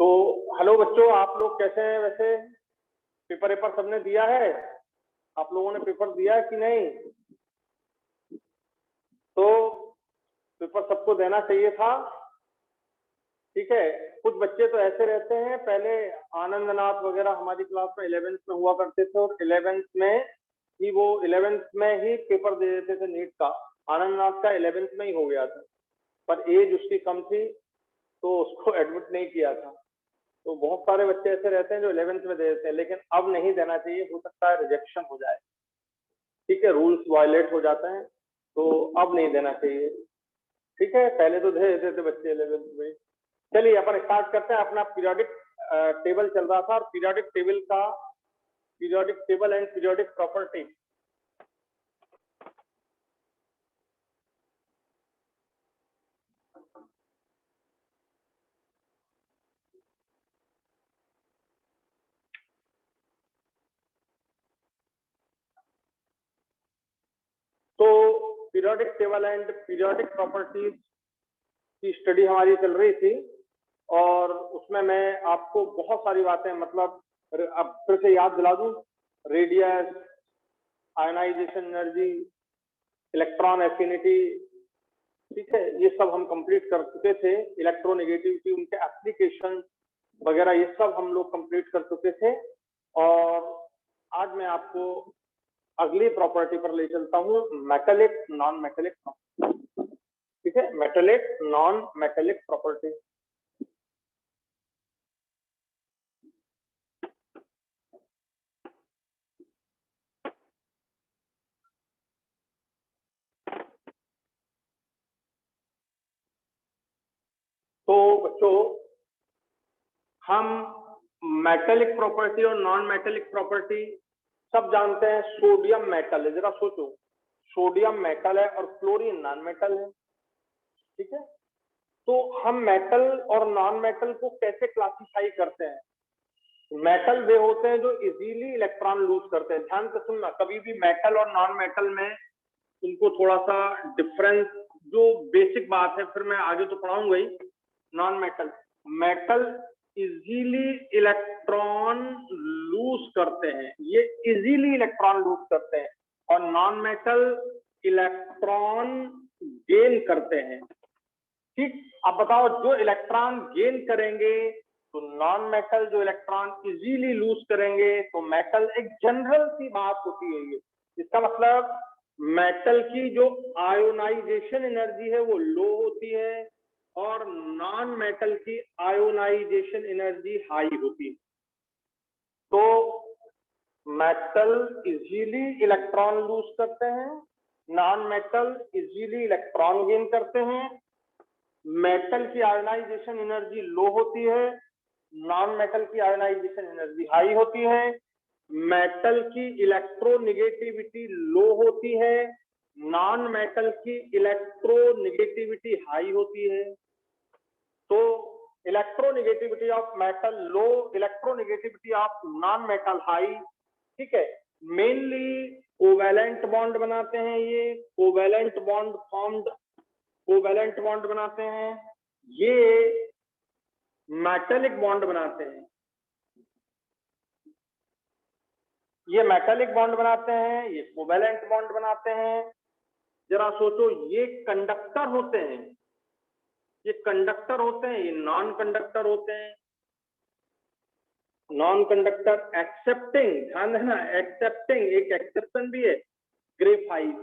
तो हेलो बच्चों, आप लोग कैसे हैं? वैसे पेपर वेपर सबने दिया है? आप लोगों ने पेपर दिया है कि नहीं? तो पेपर सबको देना चाहिए था। ठीक है। कुछ बच्चे तो ऐसे रहते हैं, पहले आनंदनाथ वगैरह हमारी क्लास में 11th में हुआ करते थे और 11th में ही पेपर दे देते थे नीट का। आनंदनाथ का 11th में ही हो गया था, पर एज उसकी कम थी तो उसको एडमिट नहीं किया था। तो बहुत सारे बच्चे ऐसे रहते हैं जो 11th में दे देते हैं, लेकिन अब नहीं देना चाहिए, हो सकता है रिजेक्शन हो जाए। ठीक है, रूल्स वायलेट हो जाते हैं, तो अब नहीं देना चाहिए। ठीक है, पहले तो दे देते थे बच्चे 11th में। चलिए अपन स्टार्ट करते हैं। अपना पीरियोडिक टेबल चल रहा था और periodic table and periodic property. तो periodic table and periodic properties की स्टडी हमारी चल रही थी और उसमें मैं आपको बहुत सारी बातें, मतलब अब फिर से याद दिला दूं। Radius, ionisation energy, electron affinity, ठीक है, ये सब हम कंप्लीट कर चुके थे। इलेक्ट्रोनेगेटिविटी, उनके एप्लीकेशन वगैरह ये सब हम लोग कंप्लीट कर चुके थे। और आज मैं आपको अगली प्रॉपर्टी पर ले चलता हूँ, मेटेलिक नॉन मेटेलिक। ठीक है, मेटेलिक नॉन मेटेलिक प्रॉपर्टी। तो बच्चों, हम मेटेलिक प्रॉपर्टी और नॉन मेटेलिक प्रॉपर्टी सब जानते हैं। सोडियम मेटल है, जरा सोचो, सोडियम मेटल है और क्लोरीन नॉन मेटल है। ठीक है, तो हम मेटल और नॉन मेटल को कैसे क्लासिफाई करते हैं? मेटल वे होते हैं जो इजीली इलेक्ट्रॉन लूज करते हैं। ध्यान से सुनना, कभी भी मेटल और नॉन मेटल में उनको थोड़ा सा डिफरेंस, जो बेसिक बात है, फिर मैं आगे तो पढ़ाऊंगा ही। Non metal, metal easily electron lose करते हैं, ये इजीली इलेक्ट्रॉन लूज करते हैं, और नॉन मेटल इलेक्ट्रॉन गेन करते हैं। ठीक, अब बताओ, जो इलेक्ट्रॉन गेन करेंगे तो नॉन मेटल, जो इलेक्ट्रॉन इजीली लूज करेंगे तो मेटल। एक जनरल सी बात होती है ये, इसका मतलब मेटल की जो आयोनाइजेशन एनर्जी है वो लो होती है और नॉन मेटल की आयोनाइजेशन एनर्जी हाई होती है। तो मेटल इजीली इलेक्ट्रॉन लूज करते हैं, non metal easily electron gain करते हैं। मेटल की आयोनाइजेशन एनर्जी लो होती है, नॉन मेटल की आयोनाइजेशन एनर्जी हाई होती है। मेटल की इलेक्ट्रोनेगेटिविटी लो होती है, नॉन मेटल की इलेक्ट्रोनेगेटिविटी हाई होती है। तो electronegativity of metal low, electronegativity of non metal high. ठीक है, मेनली कोवैलेंट बॉन्ड बनाते हैं, ये कोवैलेंट बॉन्ड बनाते हैं, ये मेटेलिक बॉन्ड बनाते हैं, ये मेटेलिक बॉन्ड बनाते हैं, ये कोवैलेंट बॉन्ड बनाते हैं। जरा सोचो, ये कंडक्टर होते हैं, ये कंडक्टर होते हैं, ये नॉन कंडक्टर होते हैं। नॉन कंडक्टर एक्सेप्टिंग, ध्यान देना, एक्सेप्टिंग, एक एक्सेप्शन भी है, ग्रेफाइट।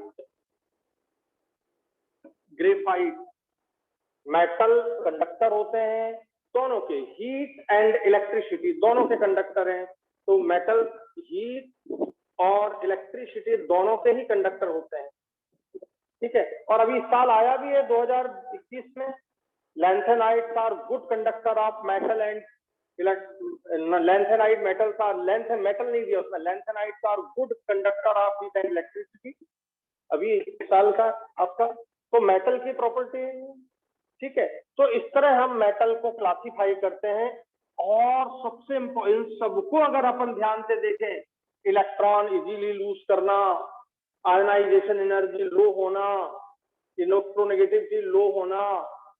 मेटल कंडक्टर होते हैं, दोनों के, हीट एंड इलेक्ट्रिसिटी दोनों के कंडक्टर हैं। तो मेटल हीट और इलेक्ट्रिसिटी दोनों के ही कंडक्टर होते हैं। ठीक है, और अभी साल आया भी है 2021 में, lanthanides are good conductor of metal and lanthanide metals are, metal नहीं दिया उसमें, lanthanides are good conductor of heat and electricity, अभी इस साल का आपका। तो मेटल की प्रॉपर्टी, ठीक है, तो इस तरह हम मेटल को क्लासिफाई करते हैं। और सबसे इन सबको अगर अपन ध्यान से देखें, इलेक्ट्रॉन इजीली लूज करना, आयनाइजेशन एनर्जी लो होना, इलेक्ट्रोनेगेटिविटी लो होना,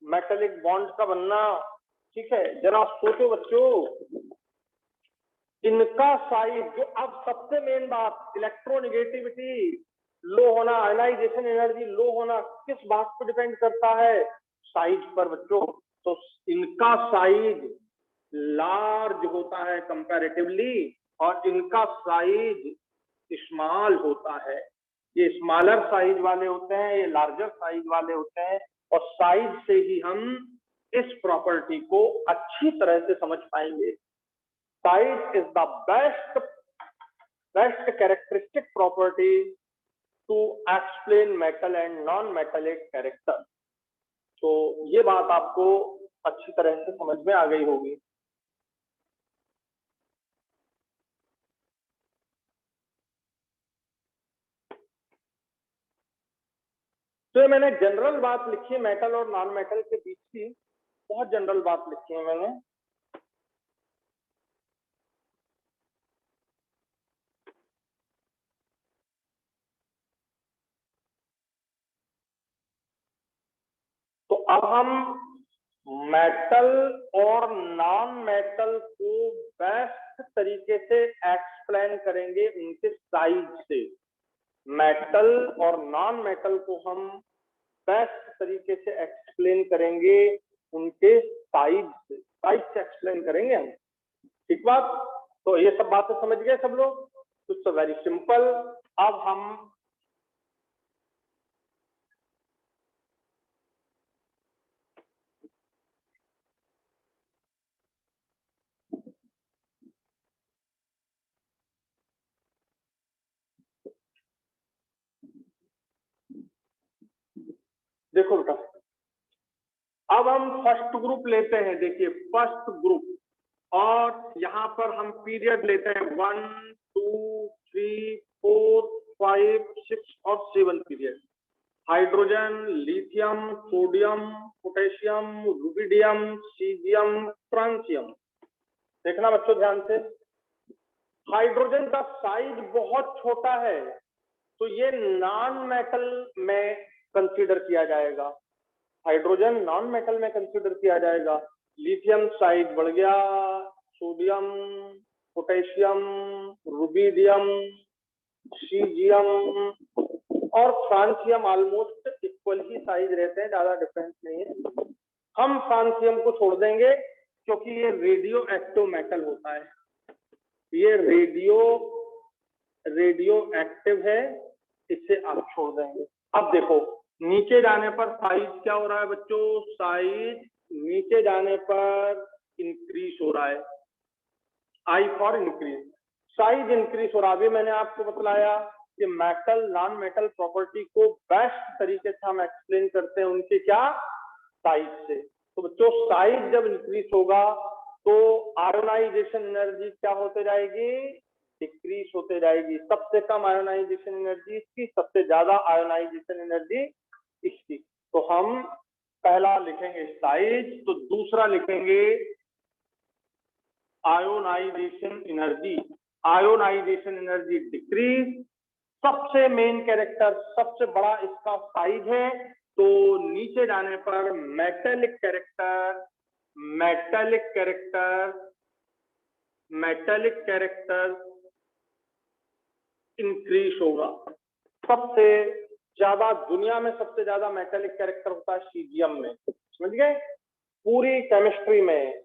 मेटेलिक बॉन्ड का बनना, ठीक है, जरा सोचो बच्चों, इनका साइज जो, अब सबसे मेन बात, इलेक्ट्रोनेगेटिविटी लो होना, आयनाइजेशन एनर्जी लो होना किस बात पर डिपेंड करता है? साइज पर बच्चों। तो इनका साइज लार्ज होता है कंपैरेटिवली, और इनका साइज स्मॉल होता है। ये स्मॉलर साइज वाले होते हैं, ये लार्जर साइज वाले होते हैं, और साइज से ही हम इस प्रॉपर्टी को अच्छी तरह से समझ पाएंगे। Size is the best characteristic property to explain metal and non metallic character. तो ये बात आपको अच्छी तरह से समझ में आ गई होगी। तो ये मैंने जनरल बात लिखी है मेटल और नॉन मेटल के बीच की, बहुत जनरल बात लिखी है मैंने। तो अब हम मेटल और नॉन मेटल को बेस्ट तरीके से एक्सप्लेन करेंगे उनके साइज से। मेटल और नॉन मेटल को हम बेस्ट तरीके से एक्सप्लेन करेंगे उनके साइज से एक्सप्लेन करेंगे हम, ठीक बात। तो ये सब बातें समझ गए सब लोग? तो वेरी सिंपल। अब हम देखो बेटा, अब हम फर्स्ट ग्रुप लेते हैं। देखिए फर्स्ट ग्रुप, और यहां पर हम पीरियड लेते हैं 1 2 3 4 5 6 और 7 period. Hydrogen, lithium, sodium, potassium, rubidium, caesium, francium. देखना बच्चों ध्यान से, हाइड्रोजन का साइज बहुत छोटा है, तो ये नॉन मेटल में कंसीडर किया जाएगा। हाइड्रोजन नॉन मेटल में कंसीडर किया जाएगा। लिथियम साइज बढ़ गया, सोडियम, पोटेशियम, रुबिडियम, सीजियम और फ्रांसियम ऑलमोस्ट इक्वल ही साइज रहते हैं, ज्यादा डिफरेंस नहीं है। हम फ्रांसियम को छोड़ देंगे क्योंकि ये रेडियो एक्टिव मेटल होता है, ये रेडियो एक्टिव है, इसे आप छोड़ देंगे। अब देखो नीचे जाने पर साइज क्या हो रहा है बच्चों? साइज नीचे जाने पर इंक्रीज हो रहा है, I for increase, size increase हो रहा है। अभी मैंने आपको बतलाया कि मेटल नॉन मेटल प्रॉपर्टी को बेस्ट तरीके से हम एक्सप्लेन करते हैं उनके क्या? साइज से। तो बच्चों साइज जब इंक्रीज होगा तो आयोनाइजेशन एनर्जी क्या होते जाएगी? डिक्रीज होते जाएगी। सबसे कम आयोनाइजेशन एनर्जी इसकी, सबसे ज्यादा आयोनाइजेशन एनर्जी इसकी। तो हम पहला लिखेंगे साइज, तो दूसरा लिखेंगे ionization energy. Ionization energy decrease, सबसे मेन कैरेक्टर, सबसे बड़ा इसका साइज है, तो नीचे जाने पर metallic character, metallic character, metallic character increase होगा। सबसे ज्यादा दुनिया में सबसे ज्यादा मेटेलिक कैरेक्टर होता है सीजियम में, समझ गए? पूरी केमिस्ट्री में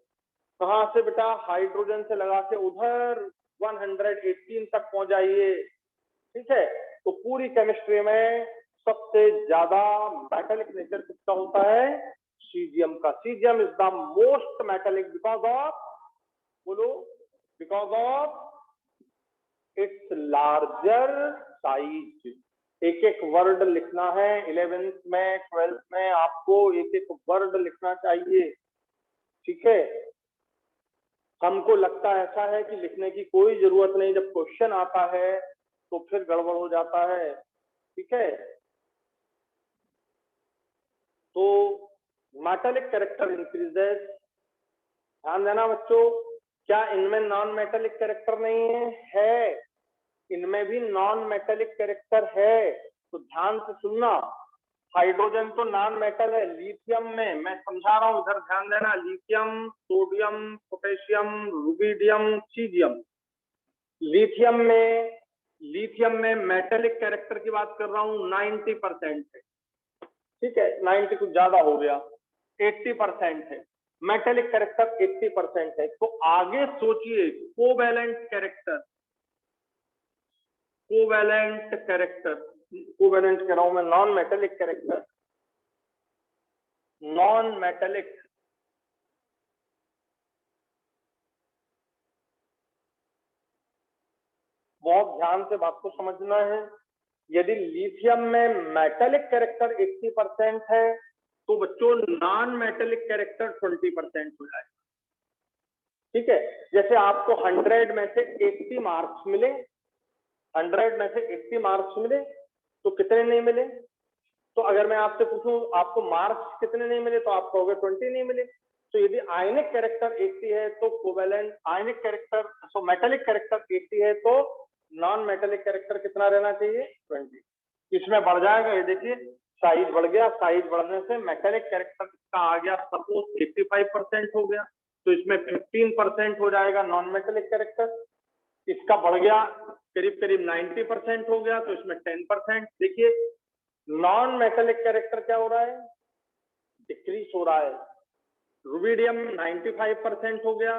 कहां से बेटा? हाइड्रोजन से लगा के उधर 118 तक पहुंच जाइए, ठीक है? तो पूरी केमिस्ट्री में सबसे ज्यादा मेटेलिक नेचर किसका होता है? सीजियम का। Caesium is the most metallic because of, बोलो, because of its larger size. एक एक वर्ड लिखना है 11th में 12th में, आपको एक एक वर्ड लिखना चाहिए, ठीक है? हमको लगता ऐसा है कि लिखने की कोई जरूरत नहीं, जब क्वेश्चन आता है तो फिर गड़बड़ हो जाता है, ठीक है? तो मेटेलिक कैरेक्टर इंक्रीजेस, ध्यान देना बच्चों। क्या इनमें नॉन मेटेलिक कैरेक्टर नहीं है? है, इनमें भी नॉन मेटेलिक कैरेक्टर है, तो ध्यान से सुनना। हाइड्रोजन तो नॉन मेटल है। लिथियम में मैं समझा रहा हूं, इधर ध्यान देना, lithium, sodium, potassium, rubidium, caesium. Lithium में मेटेलिक कैरेक्टर की बात कर रहा हूं, 90% है, ठीक है, 90 कुछ ज्यादा हो गया, 80% है। मेटेलिक कैरेक्टर 80% है। तो आगे सोचिए कोवैलेंट कैरेक्टर, कोवैलेंट कह रहा हूं मैं, non metallic character, non metallic, बहुत ध्यान से बात को समझना है। यदि लिथियम में मेटेलिक कैरेक्टर 80% है तो बच्चों नॉन मेटेलिक कैरेक्टर 20% हो जाएगा, ठीक है। जैसे आपको 100 में से 80 मार्क्स मिले, 100 में से 80 मार्क्स मिले तो कितने नहीं मिले? तो अगर मैं आपसे पूछूं आपको मार्क्स कितने नहीं मिले तो आप कहोगे 20 नहीं मिले। तो यदि आयनिक कैरेक्टर 80 है तो कोवैलेंट आयनिक कैरेक्टर, सो मेटेलिक कैरेक्टर 80 है तो नॉन मेटेलिक कैरेक्टर कितना रहना चाहिए? 20। इसमें बढ़ जाएगा, ये देखिए साइज बढ़ गया, साइज बढ़ने से मेटेलिक कैरेक्टर इसका आ गया, सपोज 85% हो गया, तो इसमें 15% हो जाएगा नॉन मेटेलिक कैरेक्टर। इसका बढ़ गया करीब करीब 90% हो गया, तो इसमें 10%। देखिए नॉन मेटेलिक कैरेक्टर क्या हो रहा है? डिक्रीज हो रहा है। रुबिडियम 95% हो गया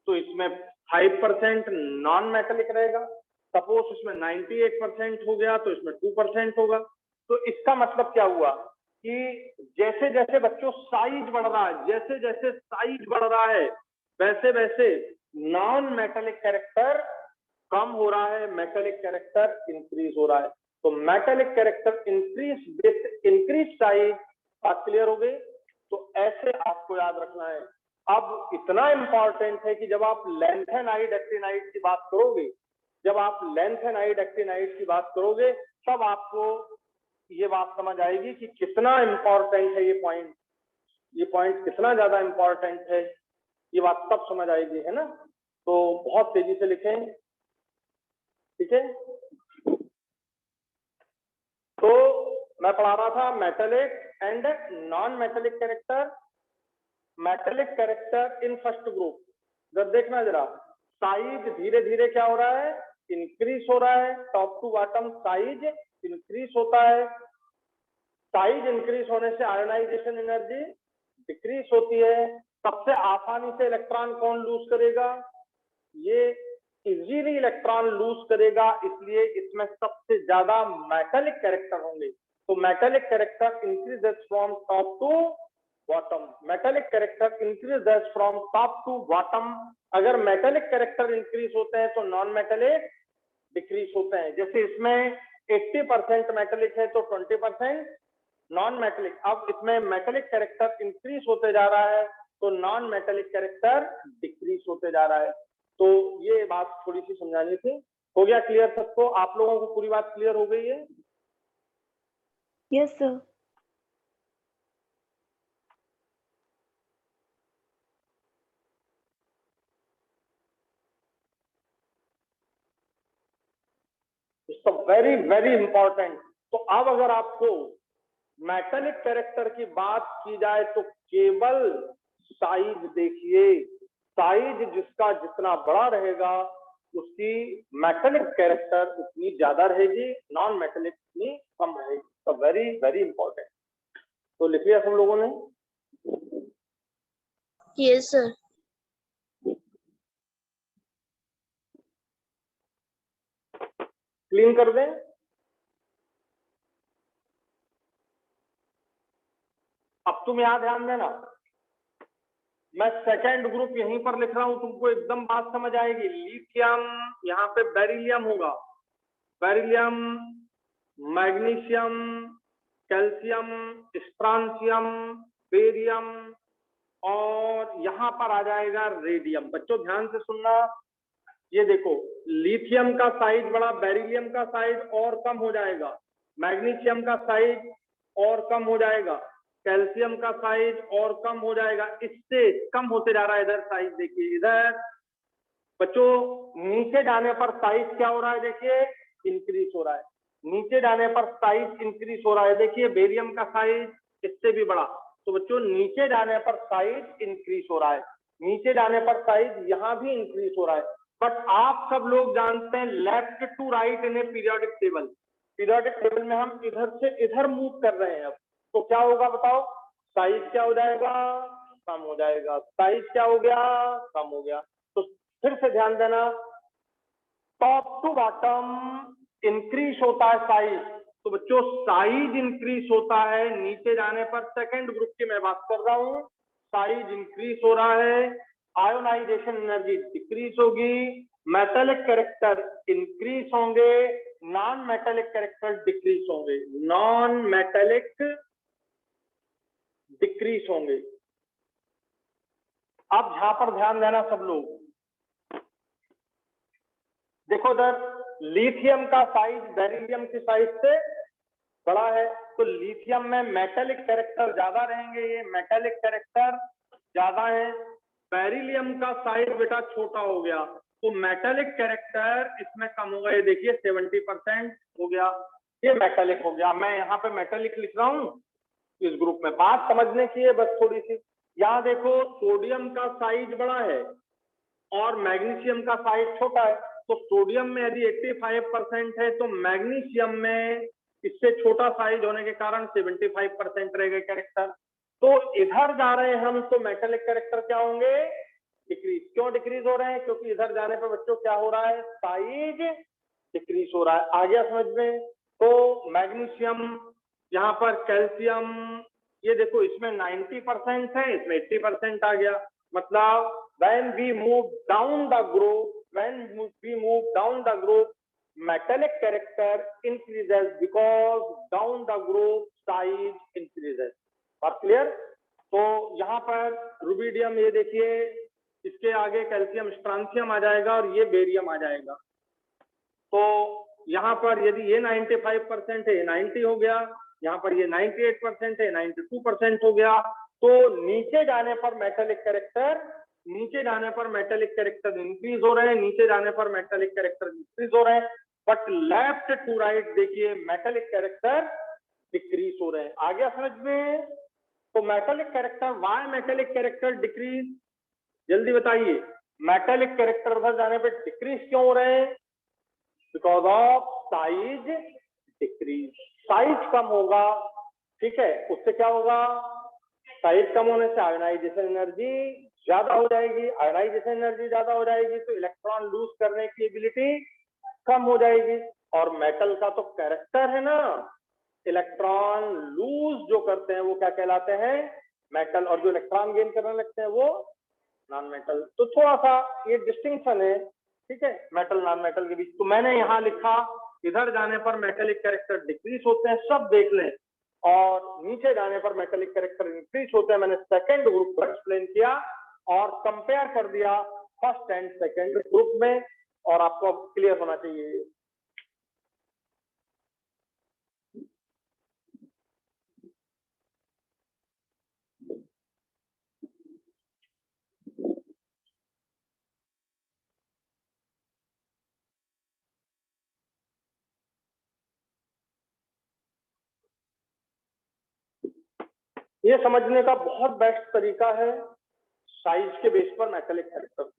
तो इसमें 5% नॉन मेटेलिक रहेगा। सपोज इसमें 98% हो गया तो इसमें 2% होगा। तो इसका मतलब क्या हुआ कि जैसे जैसे बच्चों साइज बढ़ रहा है, जैसे जैसे साइज बढ़ रहा है वैसे वैसे नॉन मेटेलिक कैरेक्टर कम हो रहा है, मेटेलिक कैरेक्टर इंक्रीज हो रहा है। तो metallic character increase with increase size. बात क्लियर हो गई? तो ऐसे आपको याद रखना है। अब इतना इंपॉर्टेंट है कि जब आप लैंथेनाइड एक्टिनाइड की बात करोगे, जब आप लैंथेनाइड एक्टिनाइड की बात करोगे तब आपको ये बात समझ आएगी कि कितना इंपॉर्टेंट है ये पॉइंट कितना ज्यादा इंपॉर्टेंट है, ये बात तब समझ आएगी, है ना। तो बहुत तेजी से लिखें, ठीक है। तो मैं पढ़ा रहा था metallic and non metallic character. Metallic character in first group, जब देखना जरा साइज धीरे धीरे क्या हो रहा है? इंक्रीज हो रहा है। Top to bottom size increase होता है। साइज इंक्रीज होने से आयोनाइजेशन एनर्जी डिक्रीज होती है। सबसे आसानी से इलेक्ट्रॉन कौन लूज करेगा? ये इजीली इलेक्ट्रॉन लूज करेगा, इसलिए इसमें सबसे ज्यादा मेटेलिक कैरेक्टर होंगे। तो metallic character increases from top to bottom. Metallic character increases from top to bottom. अगर मेटेलिक कैरेक्टर इंक्रीज होते हैं तो नॉन मेटेलिक डिक्रीज होते हैं। जैसे इसमें 80% मेटेलिक है तो 20% नॉन मेटेलिक। अब इसमें मेटेलिक कैरेक्टर इंक्रीज होते जा रहा है तो नॉन मेटेलिक कैरेक्टर डिक्रीज होते जा रहा है। तो ये बात थोड़ी सी समझानी थी। हो गया क्लियर सबको? आप लोगों को पूरी बात क्लियर हो गई है? Yes sir. Very very important. तो अब अगर आपको मेटेलिक कैरेक्टर की बात की जाए तो केवल साइज देखिए, साइज जिसका जितना बड़ा रहेगा उसकी मेटेलिक कैरेक्टर उतनी ज्यादा रहेगी, नॉन मेटेलिक उतनी कम रहेगी। तो वेरी वेरी इंपॉर्टेंट। तो लिख लिया सब लोगों ने? Yes sir. क्लीन कर दें? अब तुम यहां ध्यान देना, मैं सेकेंड ग्रुप यहीं पर लिख रहा हूं, तुमको एकदम बात समझ आएगी। लिथियम, यहाँ पे बेरिलियम होगा, बेरिलियम, मैग्नीशियम, कैल्शियम, स्ट्रांशियम, बेरियम, और यहां पर आ जाएगा रेडियम। बच्चों ध्यान से सुनना, ये देखो लिथियम का साइज बड़ा, बेरिलियम का साइज और कम हो जाएगा, मैग्नीशियम का साइज और कम हो जाएगा, कैल्शियम का साइज और कम हो जाएगा। इससे कम होते जा रहा है। इधर साइज देखिए, इधर बच्चों नीचे जाने पर साइज क्या हो रहा है? देखिए इंक्रीज हो रहा है। नीचे जाने पर साइज इंक्रीज हो रहा है। देखिए बेरियम का साइज इससे भी बड़ा, तो बच्चों नीचे जाने पर साइज इंक्रीज हो रहा है, नीचे जाने पर साइज यहाँ भी इंक्रीज हो रहा है। बट आप सब लोग जानते हैं left to right in a periodic table, periodic table में हम इधर से इधर मूव कर रहे हैं। अब तो क्या होगा बताओ, साइज क्या हो जाएगा, कम हो जाएगा। साइज क्या हो गया, कम हो गया। तो फिर से ध्यान देना, टॉप टू बॉटम इंक्रीज होता है साइज, तो बच्चों साइज इंक्रीज होता है नीचे जाने पर। सेकंड ग्रुप की मैं बात कर रहा हूं, साइज इंक्रीज हो रहा है, आयोनाइजेशन एनर्जी डिक्रीज होगी, मेटेलिक कैरेक्टर इंक्रीज होंगे, नॉन मेटेलिक कैरेक्टर डिक्रीज होंगे, नॉन मेटेलिक डिक्रीज होंगे। अब यहां पर ध्यान देना सब लोग, देखो इधर लिथियम का साइज बेरिलियम की साइज से बड़ा है, तो लिथियम में मेटेलिक कैरेक्टर ज्यादा रहेंगे, ये मेटेलिक कैरेक्टर ज्यादा है। बेरिलियम का साइज बेटा छोटा हो गया, तो मेटेलिक कैरेक्टर इसमें कम होगा। ये देखिए 70% हो गया, ये मेटेलिक हो गया। मैं यहाँ पे मेटेलिक लिख रहा हूँ इस ग्रुप में, बात समझने की है बस थोड़ी सी। यहाँ देखो सोडियम का साइज बड़ा है और मैग्नीशियम का साइज छोटा है, तो सोडियम में यदि 85% है तो मैग्नीशियम में इससे छोटा साइज होने के कारण 75% रहेगा कैरेक्टर। तो इधर जा रहे हैं हम, तो मेटेलिक कैरेक्टर क्या होंगे, डिक्रीज। क्यों डिक्रीज हो रहे हैं, क्योंकि इधर जाने पर बच्चों क्या हो रहा है, साइज डिक्रीज हो रहा है। आ गया समझ में। तो मैग्नीशियम, यहाँ पर कैल्शियम, ये देखो इसमें 90% है, इसमें 80% आ गया। मतलब when we move down the group, when we move down the group, metallic character increases because down the group size increases। बात क्लियर। तो यहाँ पर रुबिडियम, ये देखिए इसके आगे कैल्शियम स्ट्रांशियम आ जाएगा और ये बेरियम आ जाएगा। तो यहाँ पर यदि ये 95% है, 90 हो गया, यहाँ पर ये 98% है, 92% हो गया। तो नीचे जाने पर मेटेलिक कैरेक्टर, नीचे जाने पर मेटेलिक कैरेक्टर इंक्रीज हो रहे हैं, नीचे जाने पर मेटेलिक कैरेक्टर इंक्रीज हो रहे हैं। बट लेफ्ट टू राइट देखिए मेटेलिक कैरेक्टर डिक्रीज हो रहे हैं। आ गया समझ में। तो metallic character, why metallic character decrease, जल्दी बताइए। मेटेलिक कैरेक्टर उधर जाने पर डिक्रीज क्यों हो रहे हैं, because of size decrease. Size कम होगा, ठीक है, उससे क्या होगा, साइज कम होने से आयोनाइजेशन एनर्जी ज्यादा हो जाएगी, आयोनाइजेशन एनर्जी ज्यादा हो जाएगी तो इलेक्ट्रॉन लूज करने की एबिलिटी कम हो जाएगी। और मेटल का तो कैरेक्टर है ना, इलेक्ट्रॉन लूज जो करते हैं वो क्या कहलाते हैं, मेटल, और जो इलेक्ट्रॉन गेन करने लगते हैं वो नॉन मेटल। तो थोड़ा सा ये डिस्टिंक्शन है, ठीक है, मेटल नॉन मेटल के बीच। तो मैंने यहाँ लिखा इधर जाने पर मेटेलिक कैरेक्टर डिक्रीज होते हैं, सब देख लें, और नीचे जाने पर मेटेलिक कैरेक्टर इंक्रीज होते हैं। मैंने सेकंड ग्रुप को एक्सप्लेन किया और कंपेयर कर दिया फर्स्ट एंड सेकंड ग्रुप में, और आपको क्लियर होना चाहिए। ये समझने का बहुत बेस्ट तरीका है साइज के बेस पर मेटेलिक कैरेक्टर।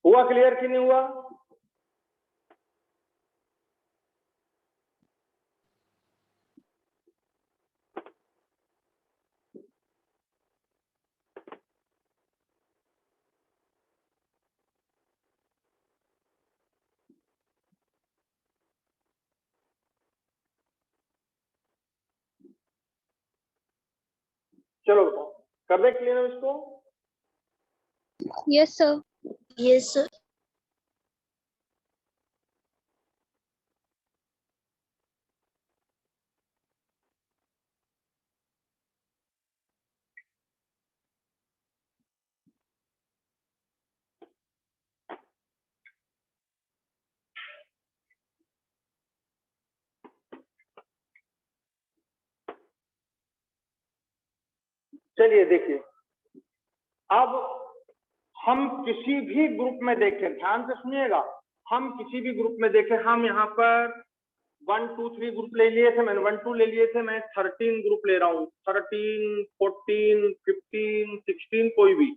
हुआ क्लियर कि नहीं हुआ? चलो बताओ, कर दे क्लियर इसको? Yes, sir. Yes, sir. चलिए देखिए, अब हम किसी भी ग्रुप में देखें, ध्यान से सुनिएगा, हम किसी भी ग्रुप में देखें, हम यहाँ पर 1 2 3 ग्रुप ले लिए थे, मैंने 1 2 ले लिए थे, मैं 13 ग्रुप ले रहा हूँ, 13 14 15 16 कोई भी।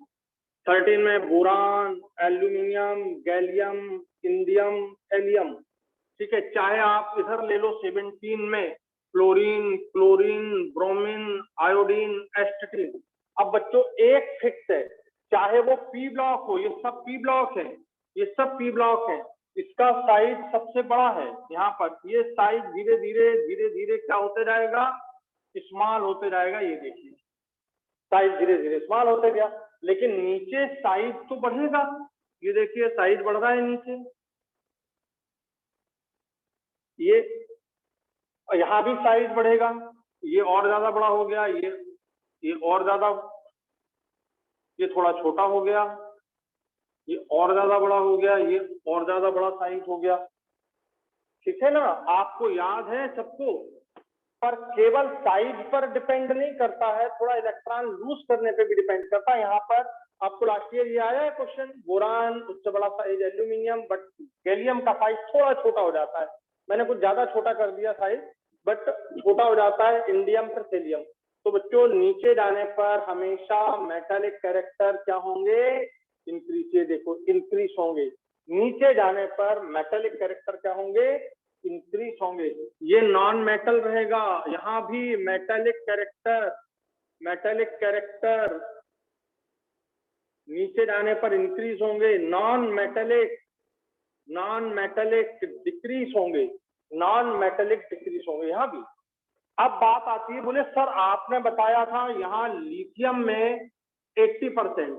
13 में boron, aluminium, gallium, indium, helium, ठीक है। चाहे आप इधर ले लो 17 में फ्लोरीन, क्लोरीन, ब्रोमीन, आयोडीन, एस्टेटिन। अब बच्चों एक फिक्स है, चाहे वो पी ब्लॉक हो, ये सब पी ब्लॉक है, ये सब पी ब्लॉक है, इसका साइज सबसे बड़ा है यहाँ पर, ये साइज धीरे धीरे क्या होते जाएगा, स्मॉल होते जाएगा। ये देखिए साइज धीरे धीरे स्मॉल होते गया, लेकिन नीचे साइज तो बढ़ेगा। ये देखिए साइज बढ़ रहा है नीचे, ये यहाँ भी साइज बढ़ेगा, ये और ज्यादा बड़ा हो गया, ये और ज्यादा, ये थोड़ा छोटा हो गया, ये और ज्यादा बड़ा हो गया, ये और ज्यादा बड़ा साइज हो गया, ठीक है ना। आपको याद है सबको, पर केवल साइज पर डिपेंड नहीं करता है, थोड़ा इलेक्ट्रॉन लूज करने पे भी डिपेंड करता है। यहाँ पर आपको लास्ट ईयर ये आया है क्वेश्चन, बोरान उससे बड़ा साइज एल्यूमिनियम, बट गैलियम का साइज थोड़ा छोटा हो जाता है, मैंने कुछ ज्यादा छोटा कर दिया साइज, बट छोटा हो जाता है इंडियम पर सेलियम। तो बच्चों नीचे जाने पर हमेशा मेटालिक कैरेक्टर क्या होंगे, इंक्रीज, ये देखो इंक्रीज होंगे, नीचे जाने पर मेटालिक कैरेक्टर क्या होंगे, इंक्रीज होंगे। ये नॉन मेटल रहेगा, यहाँ भी मेटालिक कैरेक्टर नीचे जाने पर इंक्रीज होंगे, नॉन मेटालिक डिक्रीज होंगे, यहाँ भी। अब बात आती है, बोले सर आपने बताया था यहाँ लिथियम में 80%,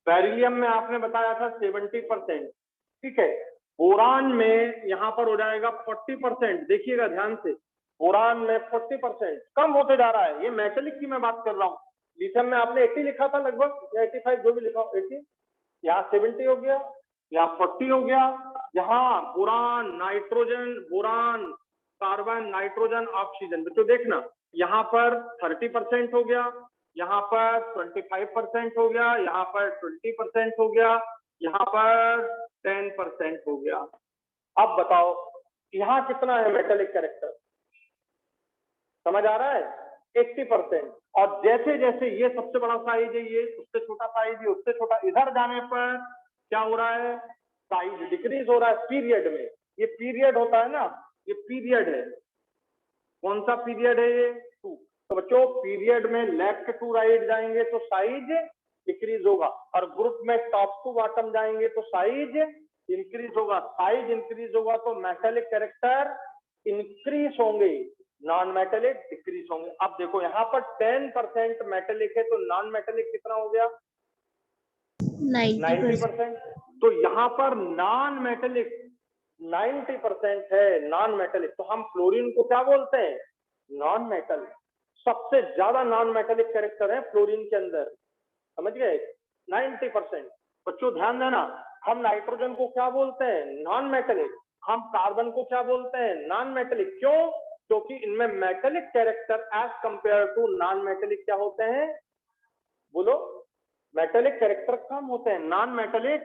बेरिलियम में आपने बताया था 70%, ठीक है। बोरान में यहाँ पर हो जाएगा 40%, देखिएगा ध्यान से, बोरान में 40% कम होते जा रहा है, ये मेटलिक की मैं बात कर रहा हूँ। लिथियम में आपने 80 लिखा था लगभग, या 85, जो भी लिखा हो, 80, यहाँ 70 हो गया, यहाँ 40 हो गया, यहाँ boron, nitrogen, boron, carbon, nitrogen, oxygen, तो देखना यहाँ पर 30% हो गया, यहाँ पर 25% हो गया, यहाँ पर 20% हो गया, यहाँ पर 10% हो गया। अब बताओ यहाँ कितना है मेटालिक कैरेक्टर, समझ आ रहा है, 80%। और जैसे जैसे ये सबसे बड़ा साइज है, ये उससे छोटा साइज है, उससे छोटा, इधर जाने पर क्या हो रहा है, साइज डिक्रीज हो रहा है पीरियड में। ये पीरियड होता है ना, ये पीरियड है, कौन सा पीरियड है ये, 2। तो बच्चों पीरियड में लेफ्ट टू राइट जाएंगे तो साइज डिक्रीज होगा, और ग्रुप में टॉप टू बॉटम जाएंगे तो साइज इंक्रीज होगा। साइज इंक्रीज होगा तो मेटालिक कैरेक्टर इंक्रीज होंगे, नॉन मेटालिक डिक्रीज होंगे। अब देखो यहाँ पर 10% मेटालिक है, तो नॉन मेटालिक कितना हो गया, 90%। तो यहाँ पर नॉन मेटालिक 90% है, नॉन मेटालिक। तो हम फ्लोरीन को क्या बोलते हैं, नॉन मेटल। सबसे ज्यादा नॉन मेटालिक कैरेक्टर है फ्लोरीन के अंदर, समझ गए, 90%। बच्चों ध्यान देना, हम नाइट्रोजन को क्या बोलते हैं, नॉन मेटालिक, हम कार्बन को क्या बोलते हैं, नॉन मेटालिक। क्यों, क्योंकि इनमें metallic character as compare to non metallic क्या होते हैं, बोलो, मेटालिक कैरेक्टर कम होते हैं, नॉन मेटालिक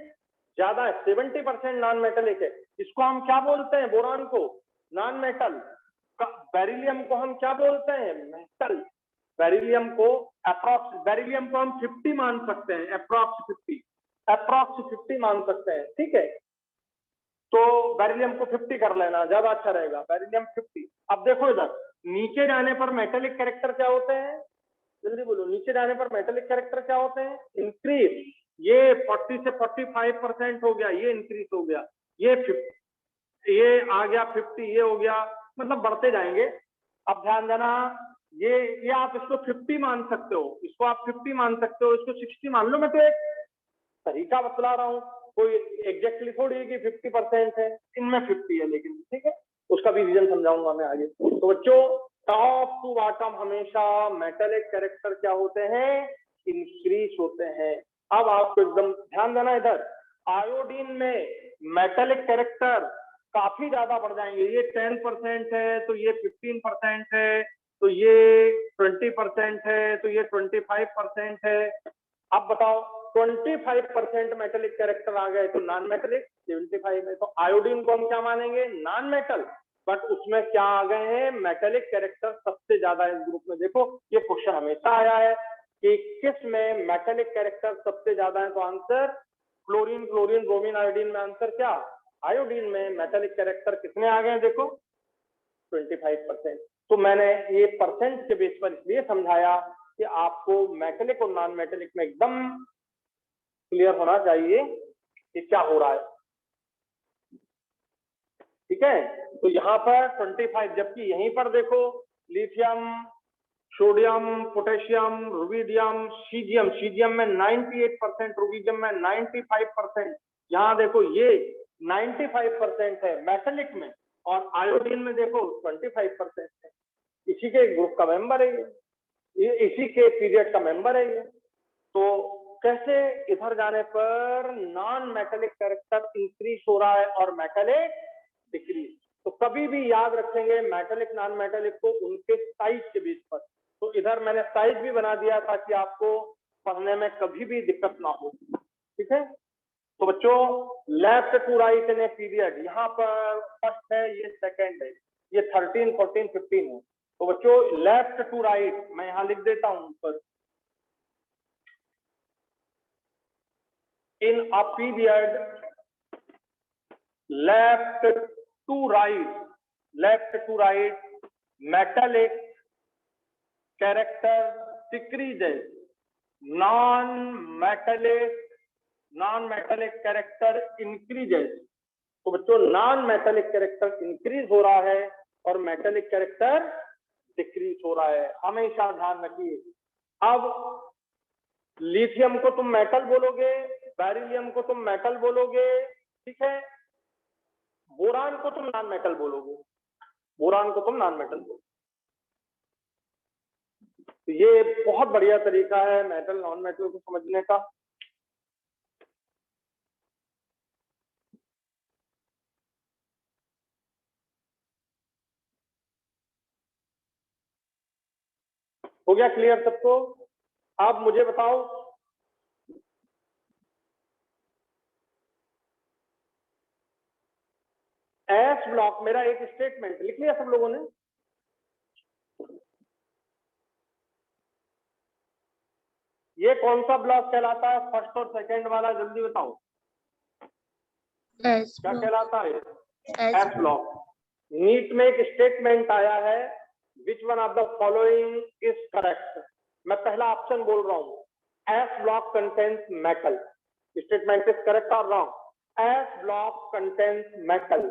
ज्यादा है, 70% नॉन मेटालिक है। इसको हम क्या बोलते हैं, बोरान को नॉन मेटल, बेरिलियम को हम क्या बोलते हैं, मेटल। बेरिलियम को हम 50 मान सकते हैं, अप्रॉक्स 50 मान सकते हैं, ठीक है। तो बेरिलियम को 50 कर लेना, ज्यादा अच्छा रहेगा, बेरिलियम 50। अब देखो इधर नीचे जाने पर मेटालिक कैरेक्टर क्या होते हैं, जल्दी बोलो, नीचे जाने पर मेटालिक कैरेक्टर क्या होते हैं, इंक्रीज। ये 40 से 45% हो गया, ये इंक्रीज हो गया, ये आ गया 50, ये हो गया, मतलब बढ़ते जाएंगे। अब ध्यान देना, ये आप इसको 50 मान सकते हो, इसको आप 50 मान सकते हो, इसको 60 मान लो। मैं तो एक तरीका बतला रहा हूँ, कोई एग्जैक्टली थोड़ी है कि 50% है, इनमें 50 है, लेकिन ठीक है, उसका भी रीजन समझाऊंगा मैं आगे। तो बच्चों टॉप टू बॉटम हमेशा मेटालिक कैरेक्टर क्या होते हैं, इंक्रीज होते हैं। अब आपको एकदम ध्यान देना, इधर आयोडीन में मेटालिक कैरेक्टर काफी ज्यादा बढ़ जाएंगे, ये 10% है तो ये 15% है, तो ये 20% है, तो ये 25% है। अब बताओ 25% मेटेलिक कैरेक्टर आ गए तो नॉन मेटेलिक 75 है। तो आयोडीन को हम क्या मानेंगे? नॉन मेटल, बट उसमें क्या आ गए हैं? मेटेलिक कैरेक्टर सबसे ज्यादा इस ग्रुप में। देखो ये क्वेश्चन हमेशा आया है कि किस में मेटेलिक कैरेक्टर सबसे ज्यादा है, तो answer chlorine, chlorine, bromine, iodine में आंसर क्या? आयोडीन में मेटेलिक कैरेक्टर कितने आ गए? देखो 25%। तो मैंने ये परसेंट के बेस पर इसलिए समझाया कि आपको मेटेलिक और नॉन मेटेलिक में एकदम क्लियर होना चाहिए कि क्या हो रहा है। ठीक है, तो यहाँ पर 25, जबकि यहीं पर देखो lithium, sodium, potassium, rubidium, caesium, caesium में 98%, रुबिडियम में 95%। यहाँ देखो ये 95% है मेटेलिक में, और आयोडीन में देखो 25% है। इसी के ग्रुप का मेंबर है ये इसी के पीरियड का मेंबर है ये। तो कैसे इधर जाने पर नॉन मेटेलिक कैरेक्टर इंक्रीज हो रहा है और मेटेलिक डिक्रीज। तो कभी भी याद रखेंगे मेटेलिक नॉन मेटेलिक को उनके साइज के बेस पर। तो इधर मैंने साइज भी बना दिया ताकि आपको पढ़ने में कभी भी दिक्कत ना हो। ठीक है, तो बच्चों left to right in a period, यहाँ पर फर्स्ट है, ये सेकंड है, ये 13, 14, 15 है। तो बच्चों लेफ्ट टू राइट मैं यहाँ लिख देता हूँ ऊपर। in a period left to right metallic character decreases, non-metallic character increases। तो बच्चों नॉन मेटेलिक कैरेक्टर इंक्रीज हो रहा है और मेटेलिक कैरेक्टर डिक्रीज हो रहा है, हमेशा ध्यान रखिए। अब लिथियम को तुम मेटल बोलोगे, बेरिलियम को तुम मेटल बोलोगे, ठीक है, बोरान को तुम नॉन मेटल बोलोगे, बोरान को तुम नॉन मेटल बोलोगे। तो ये बहुत बढ़िया तरीका है मेटल नॉन मेटल को समझने का। हो गया क्लियर सबको? आप मुझे बताओ एस ब्लॉक, मेरा एक स्टेटमेंट लिख लिया सब लोगों ने? ये कौन सा ब्लॉक कहलाता है? फर्स्ट और सेकंड वाला, जल्दी बताओ क्या कहलाता है? S block. नीट में एक स्टेटमेंट आया है, which one of the following is correct. मैं पहला ऑप्शन बोल रहा हूं, S block contains metal. Statement is correct और wrong? S block contains metal,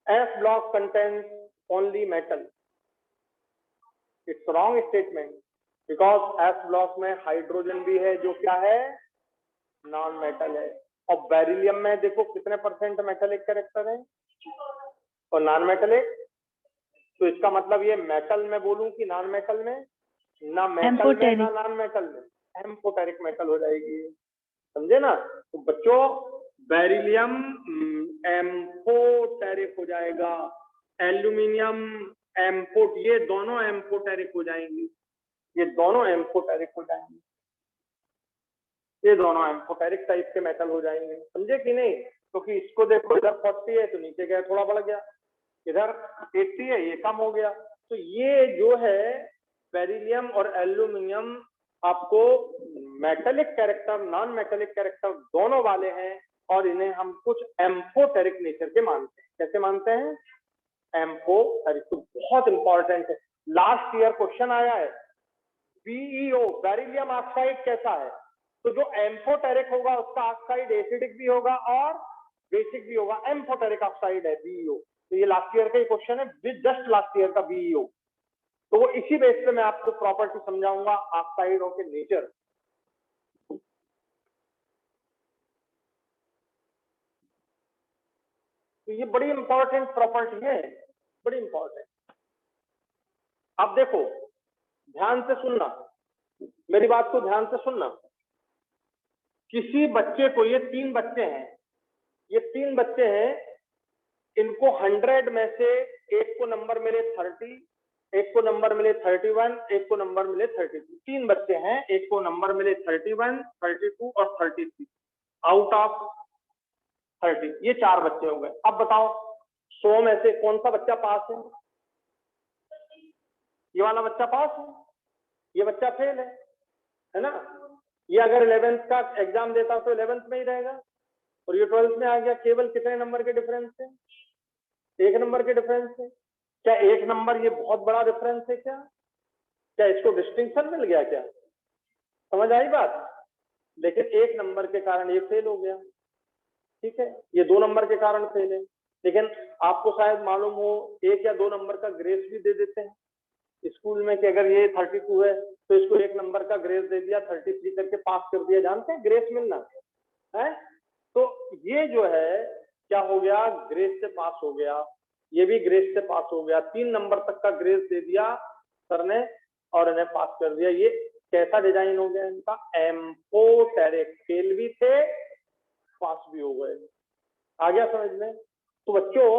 S block contains only metal. It's wrong statement, because S block में hydrogen भी है जो क्या है? नॉन मेटल है। और बेरिलियम में देखो कितने परसेंट मेटेलिक कैरेक्टर है और नॉन मेटेलिक। तो इसका मतलब ये मेटल में बोलूं कि नॉन मेटल में? ना मेटल में ना नॉन मेटल में, एम्फोटेरिक मेटल हो जाएगी, समझे ना? तो बच्चों बेरिलियम एम्फोटेरिक हो जाएगा, एल्यूमिनियम एम्फोट, ये दोनों एम्फोटेरिक हो जाएंगी, ये दोनों एम्फोटेरिक हो जाएंगे, ये दोनों एम्फोटेरिक टाइप के मेटल हो जाएंगे, समझे कि नहीं? क्योंकि तो इसको देखो इधर 40 है तो नीचे गया थोड़ा बढ़ गया, इधर 80 है ये कम हो गया। तो ये जो है बेरिलियम और एल्यूमिनियम आपको metallic character non metallic character दोनों वाले हैं, और इन्हें हम कुछ एम्फोटेरिक नेचर के मानते हैं। कैसे मानते हैं? एम्फोटेरिक। तो बहुत इंपॉर्टेंट है, लास्ट ईयर क्वेश्चन आया है, बीईओ बेरिलियम ऑक्साइड कैसा है? तो जो एम्फोटेरिक होगा उसका ऑक्साइड एसिडिक भी होगा और बेसिक भी होगा, एम्फोटेरिक ऑक्साइड है बीईओ। तो ये लास्ट ईयर का ही क्वेश्चन है, जस्ट लास्ट ईयर का बीईओ। तो वो इसी बेस पे मैं आपको प्रॉपर्टी समझाऊंगा ऑक्साइडों के नेचर। तो ये बड़ी इंपॉर्टेंट प्रॉपर्टी है, बड़ी इंपॉर्टेंट। अब देखो ध्यान से सुनना, मेरी बात को ध्यान से सुनना। किसी बच्चे को, ये 3 बच्चे हैं, ये 3 बच्चे हैं, इनको 100 में से एक को नंबर मिले 30, एक को नंबर मिले 31, एक को नंबर मिले 32। 3 बच्चे हैं, एक को नंबर मिले 31, 32 और 33 आउट ऑफ 30। ये 4 बच्चे हो गए। अब बताओ 100 में से कौन सा बच्चा पास है? ये वाला बच्चा पास है, ये बच्चा फेल है ना। ये अगर 11th का एग्जाम देता तो 11th में ही रहेगा, और ये 12th में आ गया। केवल कितने नंबर के डिफरेंस से? 1 नंबर के डिफरेंस से। क्या 1 नंबर ये बहुत बड़ा डिफरेंस है क्या? क्या इसको डिस्टिंक्शन मिल गया क्या? समझ आई बात? लेकिन 1 नंबर के कारण ये फेल हो गया, ठीक है। ये 2 नंबर के कारण फेल है। लेकिन आपको शायद मालूम हो 1 या 2 नंबर का ग्रेस भी दे देते हैं स्कूल में, कि अगर ये 32 है तो इसको 1 नंबर का ग्रेस दे दिया, 33 करके पास कर दिया। जानते हैं ग्रेस मिलना है? तो ये जो है क्या हो गया, ग्रेस से पास हो गया। ये भी ग्रेस से पास हो गया, 3 नंबर तक का ग्रेस दे दिया सर ने और इन्हें पास कर दिया। ये कैसा डिजाइन हो गया इनका? एम्फोटेरिक। फेल भी थे, पास भी हो गए। आ गया समझ में? तो बच्चों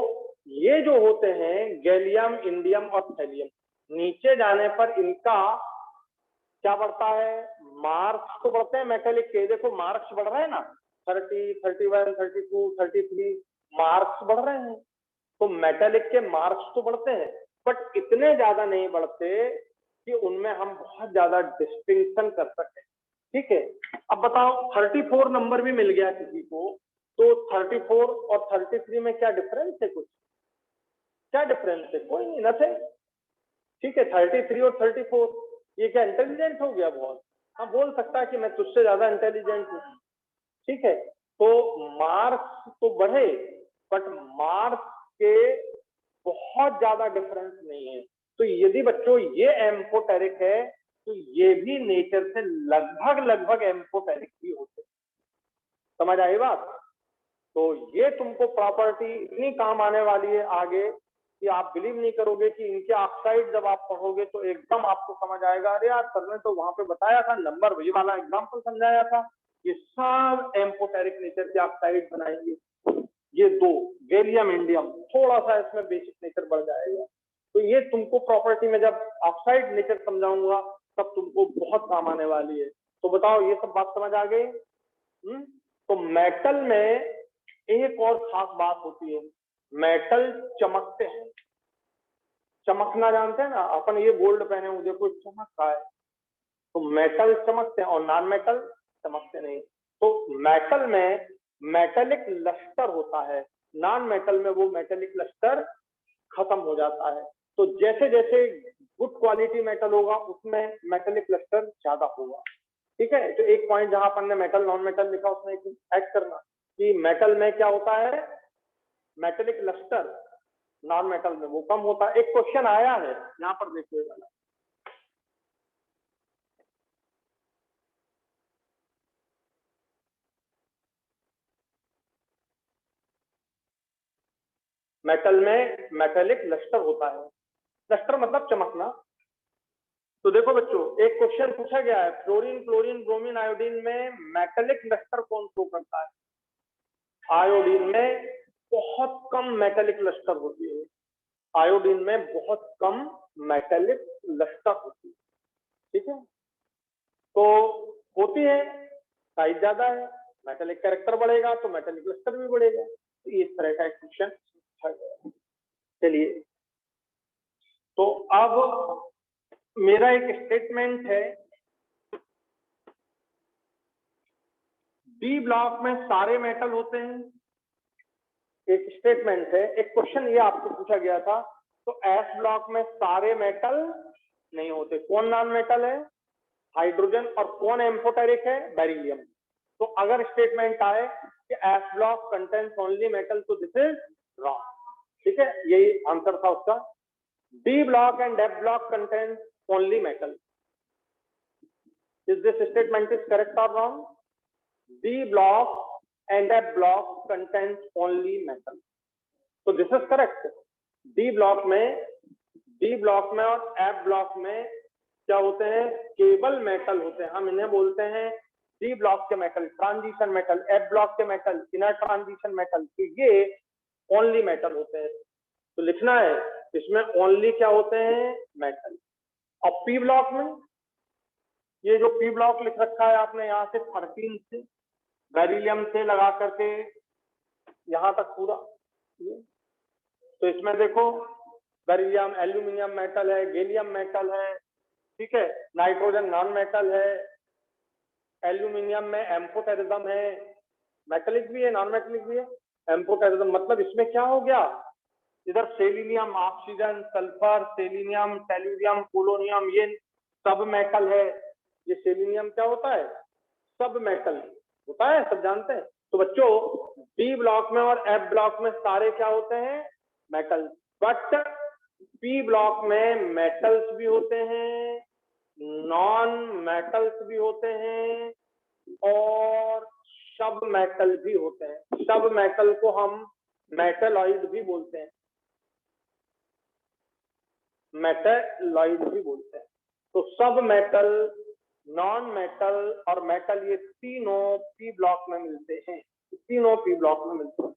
ये जो होते हैं गैलियम, इंडियम और थैलियम, नीचे जाने पर इनका क्या बढ़ता है? मार्क्स तो बढ़ते हैं मेटेलिक के। देखो मार्क्स बढ़ रहे हैं ना, 30, 31, 32, 33 मार्क्स बढ़ रहे हैं। तो मेटेलिक के मार्क्स तो बढ़ते हैं, बट इतने ज्यादा नहीं बढ़ते कि उनमें हम बहुत ज्यादा डिस्टिंक्शन कर सकें, ठीक है। अब बताओ 34 नंबर भी मिल गया किसी को, तो 34 और 33 में क्या डिफरेंस है? कुछ क्या डिफरेंस है? कोई नहीं, नथिंग, ठीक है। 33 और 34, ये क्या इंटेलिजेंट हो गया बहुत? हाँ, बोल सकता है कि मैं तुझसे ज्यादा इंटेलिजेंट हूँ, ठीक है। तो मार्क्स तो बढ़े, बट मार्क्स के बहुत ज्यादा डिफरेंस नहीं है। तो यदि बच्चों ये एम्फोटेरिक है, तो ये भी नेचर से लगभग एम्फोटेरिक ही होते। समझ आई बात? तो ये तुमको प्रॉपर्टी इतनी काम आने वाली है आगे कि आप बिलीव नहीं करोगे कि इनके ऑक्साइड जब आप पढ़ोगे तो एकदम आपको समझ आएगा। अरे यार सर ने तो वहां पे बताया था, नंबर वही वाला एग्जाम्पल समझाया था, ये सब एम्फोटेरिक नेचर के ऑक्साइड बनाएंगे। ये 2 गैलियम, इंडियम, थोड़ा सा इसमें बेसिक नेचर बढ़ जाएगा। तो ये तुमको प्रॉपर्टी में जब ऑक्साइड नेचर समझाऊंगा तब तुमको बहुत काम आने वाली है। तो बताओ ये सब बात समझ आ गई? तो मेटल में एक और खास बात होती है, मेटल चमकते हैं। चमकना जानते हैं ना अपन, ये गोल्ड पहने हुए देखो चमक रहा है, तो मेटल चमकते हैं और नॉन मेटल चमकते नहीं। तो मेटल में मेटेलिक लस्टर होता है, नॉन मेटल में वो मेटेलिक लस्टर खत्म हो जाता है। तो जैसे जैसे गुड क्वालिटी मेटल होगा उसमें मेटेलिक लस्टर ज्यादा होगा, ठीक है। तो एक पॉइंट जहां अपन ने मेटल नॉन मेटल लिखा उसमें ऐड करना कि मेटल में क्या होता है, मेटेलिक लस्टर, नॉन मेटल में वो कम होता है। एक क्वेश्चन आया है यहाँ पर देखिएगा, मेटल में मेटेलिक लस्टर होता है। लस्टर मतलब चमकना। तो देखो बच्चों एक क्वेश्चन पूछा गया है, फ्लोरीन, क्लोरीन, ब्रोमीन, आयोडीन में मेटेलिक लस्टर कौन शो करता है? आयोडीन में बहुत कम मेटेलिक लस्टर होती है, आयोडीन में बहुत कम मेटेलिक लस्टर होती है, ठीक है। तो होती है, साइज ज्यादा है, मेटेलिक कैरेक्टर बढ़ेगा तो मेटेलिक लस्टर भी बढ़ेगा। तो इस तरह का एक क्वेश्चन पूछा गया। चलिए, तो अब मेरा एक स्टेटमेंट है, डी ब्लॉक में सारे मेटल होते हैं। एक स्टेटमेंट है, एक क्वेश्चन ये आपको पूछा गया था। तो एस ब्लॉक में सारे मेटल नहीं होते। कौन नॉन मेटल है? हाइड्रोजन। और कौन एम्फोटेरिक है? बेरिलियम। तो अगर स्टेटमेंट आए कि S block contains only metal, तो दिस इज रॉन्ग, ठीक है। यही आंसर था उसका। D block and F block contains only metal. Is this statement is correct और wrong? D block and F block contains only metal. So this is correct. D block में और F block में क्या होते हैं? केवल मेटल होते हैं। हम इन्हें बोलते हैं D block के metal transition metal, F block के मेटल इनर ट्रांजिशन मेटल, ये ओनली मेटल होते हैं। तो लिखना है इसमें ओनली क्या होते हैं, मेटल। और पी ब्लॉक में, ये जो पी ब्लॉक लिख रखा है आपने यहाँ से 13 से बेरिलियम से लगा करके यहाँ तक पूरा, तो इसमें देखो बेरिलियम एल्यूमिनियम मेटल है, गैलियम मेटल है, ठीक है, नाइट्रोजन नॉन मेटल है, एल्यूमिनियम में एम्फोटेरिज्म है, मेटेलिक भी है नॉन मेटेलिक भी है। एम्फोटेरिज्म मतलब इसमें क्या हो गया, इधर selenium, oxygen, sulphur, selenium, tellurium, polonium, ये सब मेटल है। ये सेलिनियम क्या होता है, सब मेटल होता है, सब जानते हैं। तो बच्चों बी ब्लॉक में और एफ ब्लॉक में सारे क्या होते हैं, मेटल। बट पी ब्लॉक में मेटल्स भी होते हैं, नॉन मेटल्स भी होते हैं और सब मेटल भी होते हैं। सब मेटल को हम मेटलॉइड भी बोलते हैं, मेटलॉइड भी बोलते हैं। तो सब मेटल, नॉन मेटल और मेटल, ये तीनों पी ब्लॉक में मिलते हैं, तीनों पी ब्लॉक में मिलते हैं।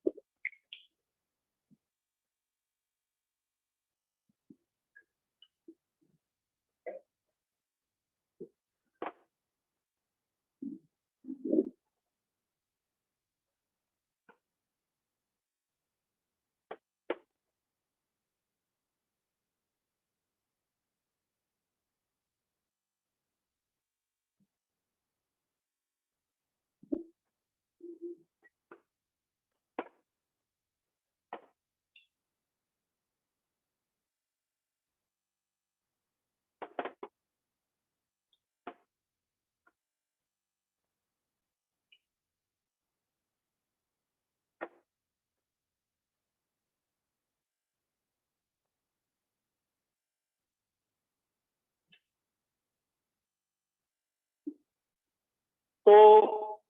तो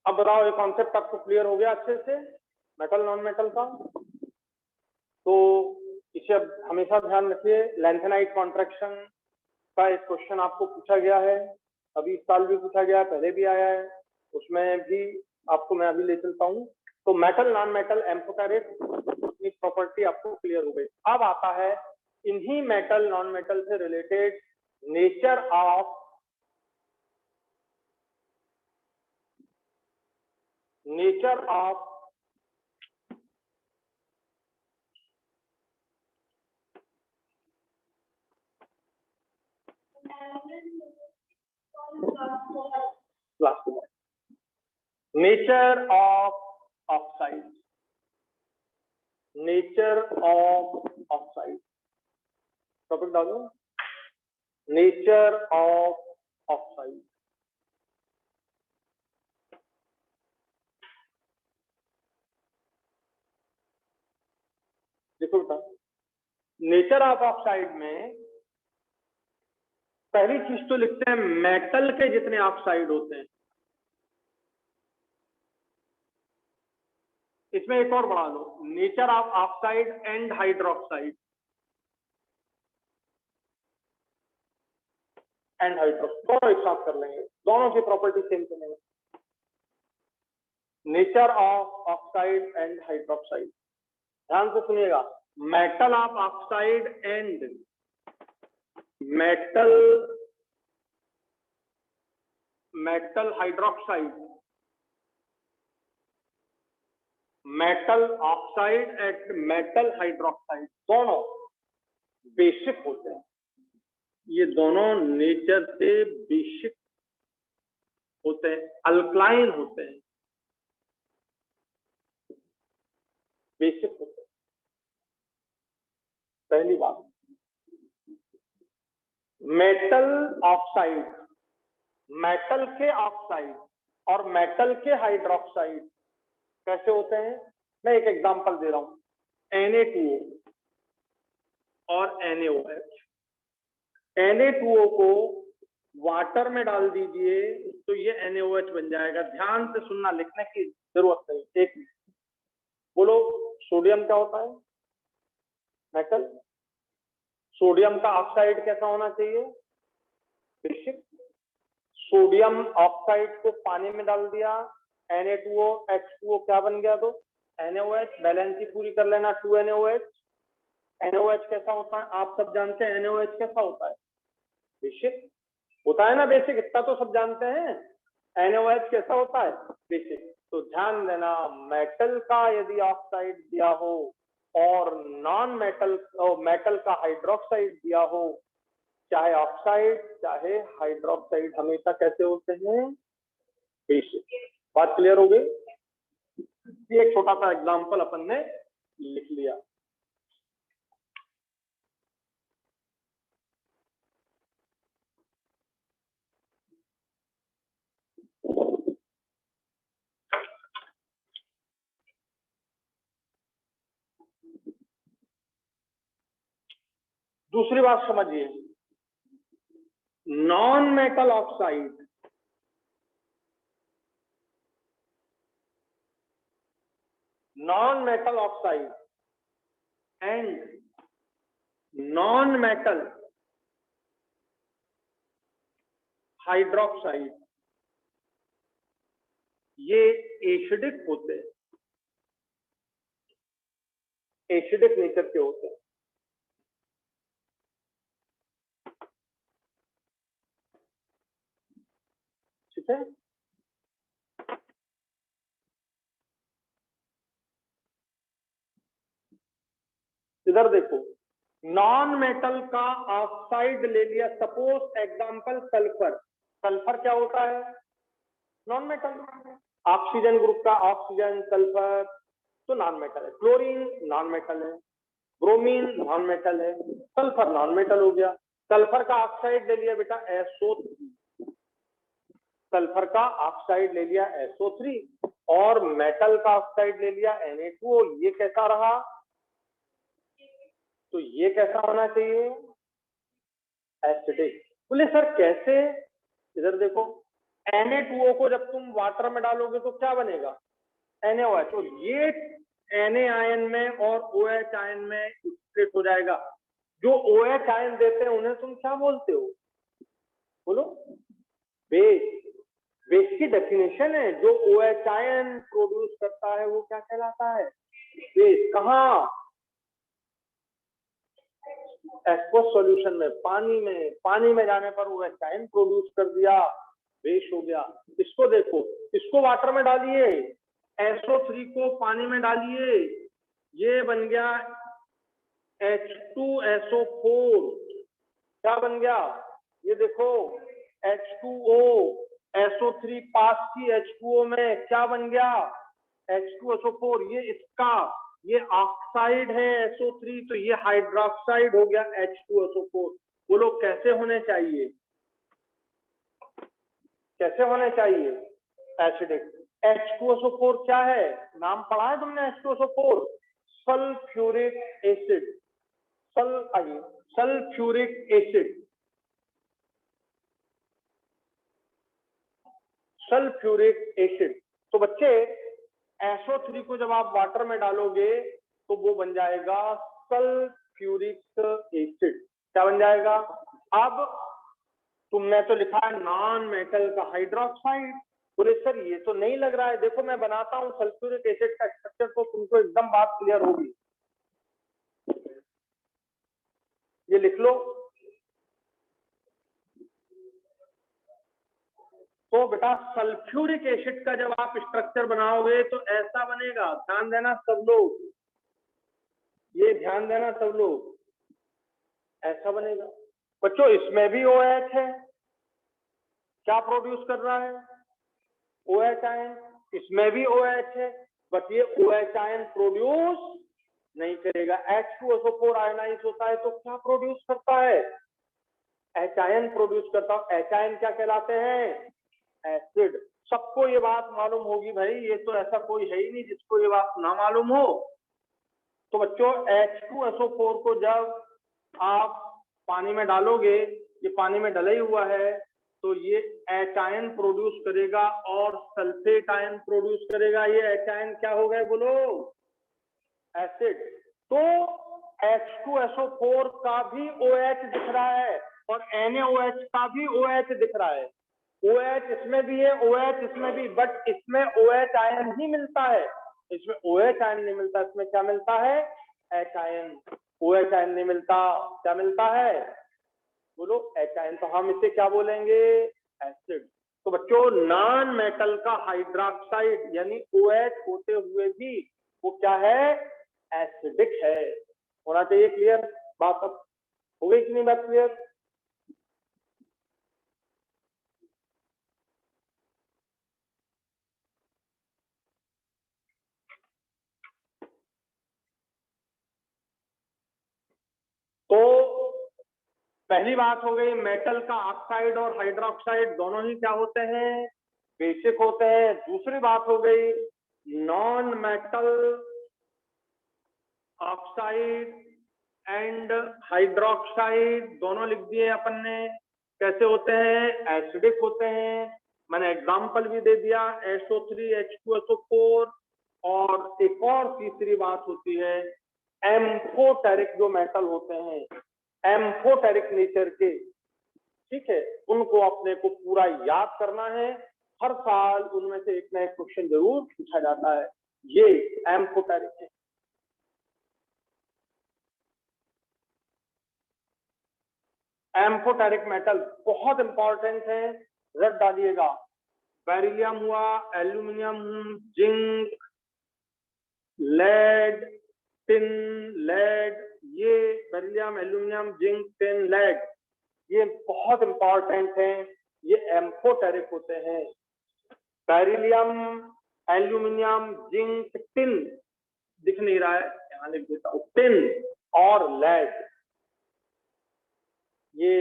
अब बताओ, ये कॉन्सेप्ट आपको क्लियर हो गया अच्छे से मेटल नॉन मेटल का। तो इसे अब हमेशा ध्यान रखिए, लेंथेनाइट कॉन्ट्रैक्शन का एक क्वेश्चन आपको पूछा गया है, अभी इस साल भी पूछा गया है, पहले भी आया है, उसमें भी आपको मैं अभी ले चलता हूँ। तो मेटल नॉन मेटल एम्फोटेरिक की प्रॉपर्टी आपको क्लियर हो गई। अब आता है इन्हीं मेटल नॉन मेटल से related nature of nature of oxide, nature of oxide, topic डालो, नेचर ऑफ ऑक्साइड। देखो बेटा, नेचर ऑफ ऑक्साइड में पहली चीज तो लिखते हैं मेटल के जितने ऑक्साइड होते हैं। इसमें एक और बढ़ा लो, nature of oxide and hydroxide, and hydroxide दोनों एक साथ कर लेंगे, दोनों की प्रॉपर्टी सेम चलेंगे। Nature of oxide and hydroxide, ध्यान से सुनिएगा, metal of oxide and metal hydroxide, metal oxide and metal hydroxide दोनों बेसिक होते हैं। ये दोनों नेचर से बेसिक होते हैं, अल्कलाइन होते हैं, बेसिक होते हैं। पहली बात, मेटल ऑक्साइड, मेटल के ऑक्साइड और मेटल के हाइड्रोक्साइड कैसे होते हैं, मैं एक एग्जांपल दे रहा हूं, Na2O और NaOH। Na2O को वाटर में डाल दीजिए तो ये NaOH बन जाएगा। ध्यान से सुनना, लिखने की जरूरत नहीं। एक बोलो, सोडियम क्या होता है, मेटल। सोडियम का ऑक्साइड कैसा होना चाहिए, बेसिक। सोडियम ऑक्साइड को पानी में डाल दिया, Na2O H2O क्या बन गया, तो NaOH, बैलेंस ही पूरी कर लेना, 2NaOH। NaOH कैसा होता है, आप सब जानते हैं NaOH कैसा होता है, बेसिक होता है ना, बेसिक इतना तो सब जानते हैं। NaOH कैसा होता है, बेसिक। तो ध्यान देना, मेटल का यदि ऑक्साइड दिया हो और नॉन मेटल मेटल का हाइड्रोक्साइड दिया हो, चाहे ऑक्साइड चाहे हाइड्रोक्साइड, हमेशा कैसे होते हैं, बेसिक। बात क्लियर हो गई। ये एक छोटा सा एग्जांपल अपन ने लिख लिया। दूसरी बात समझिए, non metal oxide and non metal hydroxide, ये एसिडिक होते हैं, एसिडिक नेचर के होते हैं। ठीक है, इधर देखो, नॉन मेटल का ऑक्साइड ले लिया, सपोज एग्जांपल सल्फर। सल्फर क्या होता है, नॉन मेटल। ऑक्सीजन ग्रुप का ऑक्सीजन, सल्फर तो नॉन मेटल है। क्लोरीन नॉन मेटल है, ब्रोमीन नॉन मेटल है, सल्फर नॉन मेटल हो गया। सल्फर का ऑक्साइड ले लिया बेटा SO3, सल्फर का ऑक्साइड ले लिया SO3 और मेटल का ऑक्साइड ले लिया Na2O। ये कैसा रहा, तो ये कैसा होना चाहिए, एसिडिक। बोले सर कैसे, इधर देखो, Na2O को जब तुम वाटर में डालोगे तो क्या बनेगा, NaOH, और ये Na आयन में और OH आयन में स्प्लिट हो जाएगा। जो OH आयन देते हैं उन्हें तुम क्या बोलते हो, बोलो, बेस। बेस की डेफिनेशन है, जो OH आयन प्रोड्यूस करता है वो क्या कहलाता है, बेस। कहाँ, एक्वस सॉल्यूशन में, पानी में जाने पर OH आयन प्रोड्यूस कर दिया, बेस हो गया। इसको देखो, इसको वाटर में डालिए, SO3 को पानी में डालिए, ये बन गया H2SO4। क्या बन गया, ये देखो H2O, SO3 पास की H2O में, क्या बन गया, H2SO4। ये इसका, ये ऑक्साइड है SO3, तो ये हाइड्रोक्साइड हो गया H2SO4। बोलो कैसे होने चाहिए, कैसे होने चाहिए, एसिडिक। H2SO4 क्या है, नाम पढ़ा है तुमने H2SO4, sulphuric acid. Sulphuric acid, sulphuric acid. तो बच्चे SO3 को जब आप वाटर में डालोगे तो वो बन जाएगा सल्फ्यूरिक एसिड। क्या बन जाएगा, अब तुमने तो लिखा है नॉन मेटल का हाइड्रोक्साइड। बोले सर ये तो नहीं लग रहा है, देखो मैं बनाता हूं सल्फ्यूरिक एसिड का स्ट्रक्चर तो तुमको एकदम बात क्लियर होगी। ये लिख लो, तो बेटा सल्फ्यूरिक एसिड का जब आप स्ट्रक्चर बनाओगे तो ऐसा बनेगा। ध्यान देना सब लोग, ये ध्यान देना सब लोग, ऐसा बनेगा। बच्चों इसमें भी OH है, क्या प्रोड्यूस कर रहा है, OH आयन। इसमें भी OH है, बट ये OH आयन प्रोड्यूस नहीं करेगा। H2SO4 आयनाइज होता है तो क्या प्रोड्यूस करता है, H आयन प्रोड्यूस करता है। H आयन क्या कहलाते हैं, एसिड। सबको ये बात मालूम होगी भाई, ये तो ऐसा कोई है ही नहीं जिसको ये बात ना मालूम हो। तो बच्चों H2SO4 को जब आप पानी में डालोगे, ये पानी में डला ही हुआ है, तो ये H आयन प्रोड्यूस करेगा और सल्फेट आयन प्रोड्यूस करेगा। ये H आयन क्या हो गए बोलो, एसिड। तो H2SO4 का भी OH दिख रहा है और NaOH का भी OH दिख रहा है। OH इसमें भी है, OH इसमें भी, बट इसमें OH आयन ही मिलता है, इसमें OH आयन नहीं मिलता। इसमें क्या मिलता है, H आयन। OH नहीं मिलता, क्या मिलता है? बोलो HN। तो हम इसे क्या बोलेंगे? एसिड। तो बच्चों नॉन मेटल का हाइड्रोक्साइड यानी OH होते हुए भी वो क्या है? एसिडिक है। होना चाहिए क्लियर बात। अब हो गई कि नहीं बात क्लियर? तो पहली बात हो गई, मेटल का ऑक्साइड और हाइड्रोक्साइड दोनों ही क्या होते हैं? बेसिक होते हैं। दूसरी बात हो गई, non metal oxide and hydroxide दोनों लिख दिए अपन ने। कैसे होते हैं? एसिडिक होते हैं। मैंने एग्जाम्पल भी दे दिया, SO3 H2SO4। और एक और तीसरी बात होती है, एम्फोटेरिक जो मेटल होते हैं, एम्फोटेरिक नेचर के, ठीक है, उनको अपने को पूरा याद करना है। हर साल उनमें से एक ना एक क्वेश्चन जरूर पूछा जाता है। ये एम्फोटेरिक है। एम्फोटेरिक मेटल बहुत इंपॉर्टेंट है, रट डालिएगा। बेरिलियम हुआ, aluminium, zinc, lead, tin, lead, ये beryllium, aluminium, zinc, tin, lead ये बहुत इंपॉर्टेंट है। ये एम्फोटेरिक होते हैं। बेरिलियम, एल्यूमिनियम, जिंक, टिन दिख नहीं रहा है, यहाँ लिख देता हूं, टिन और लेड ये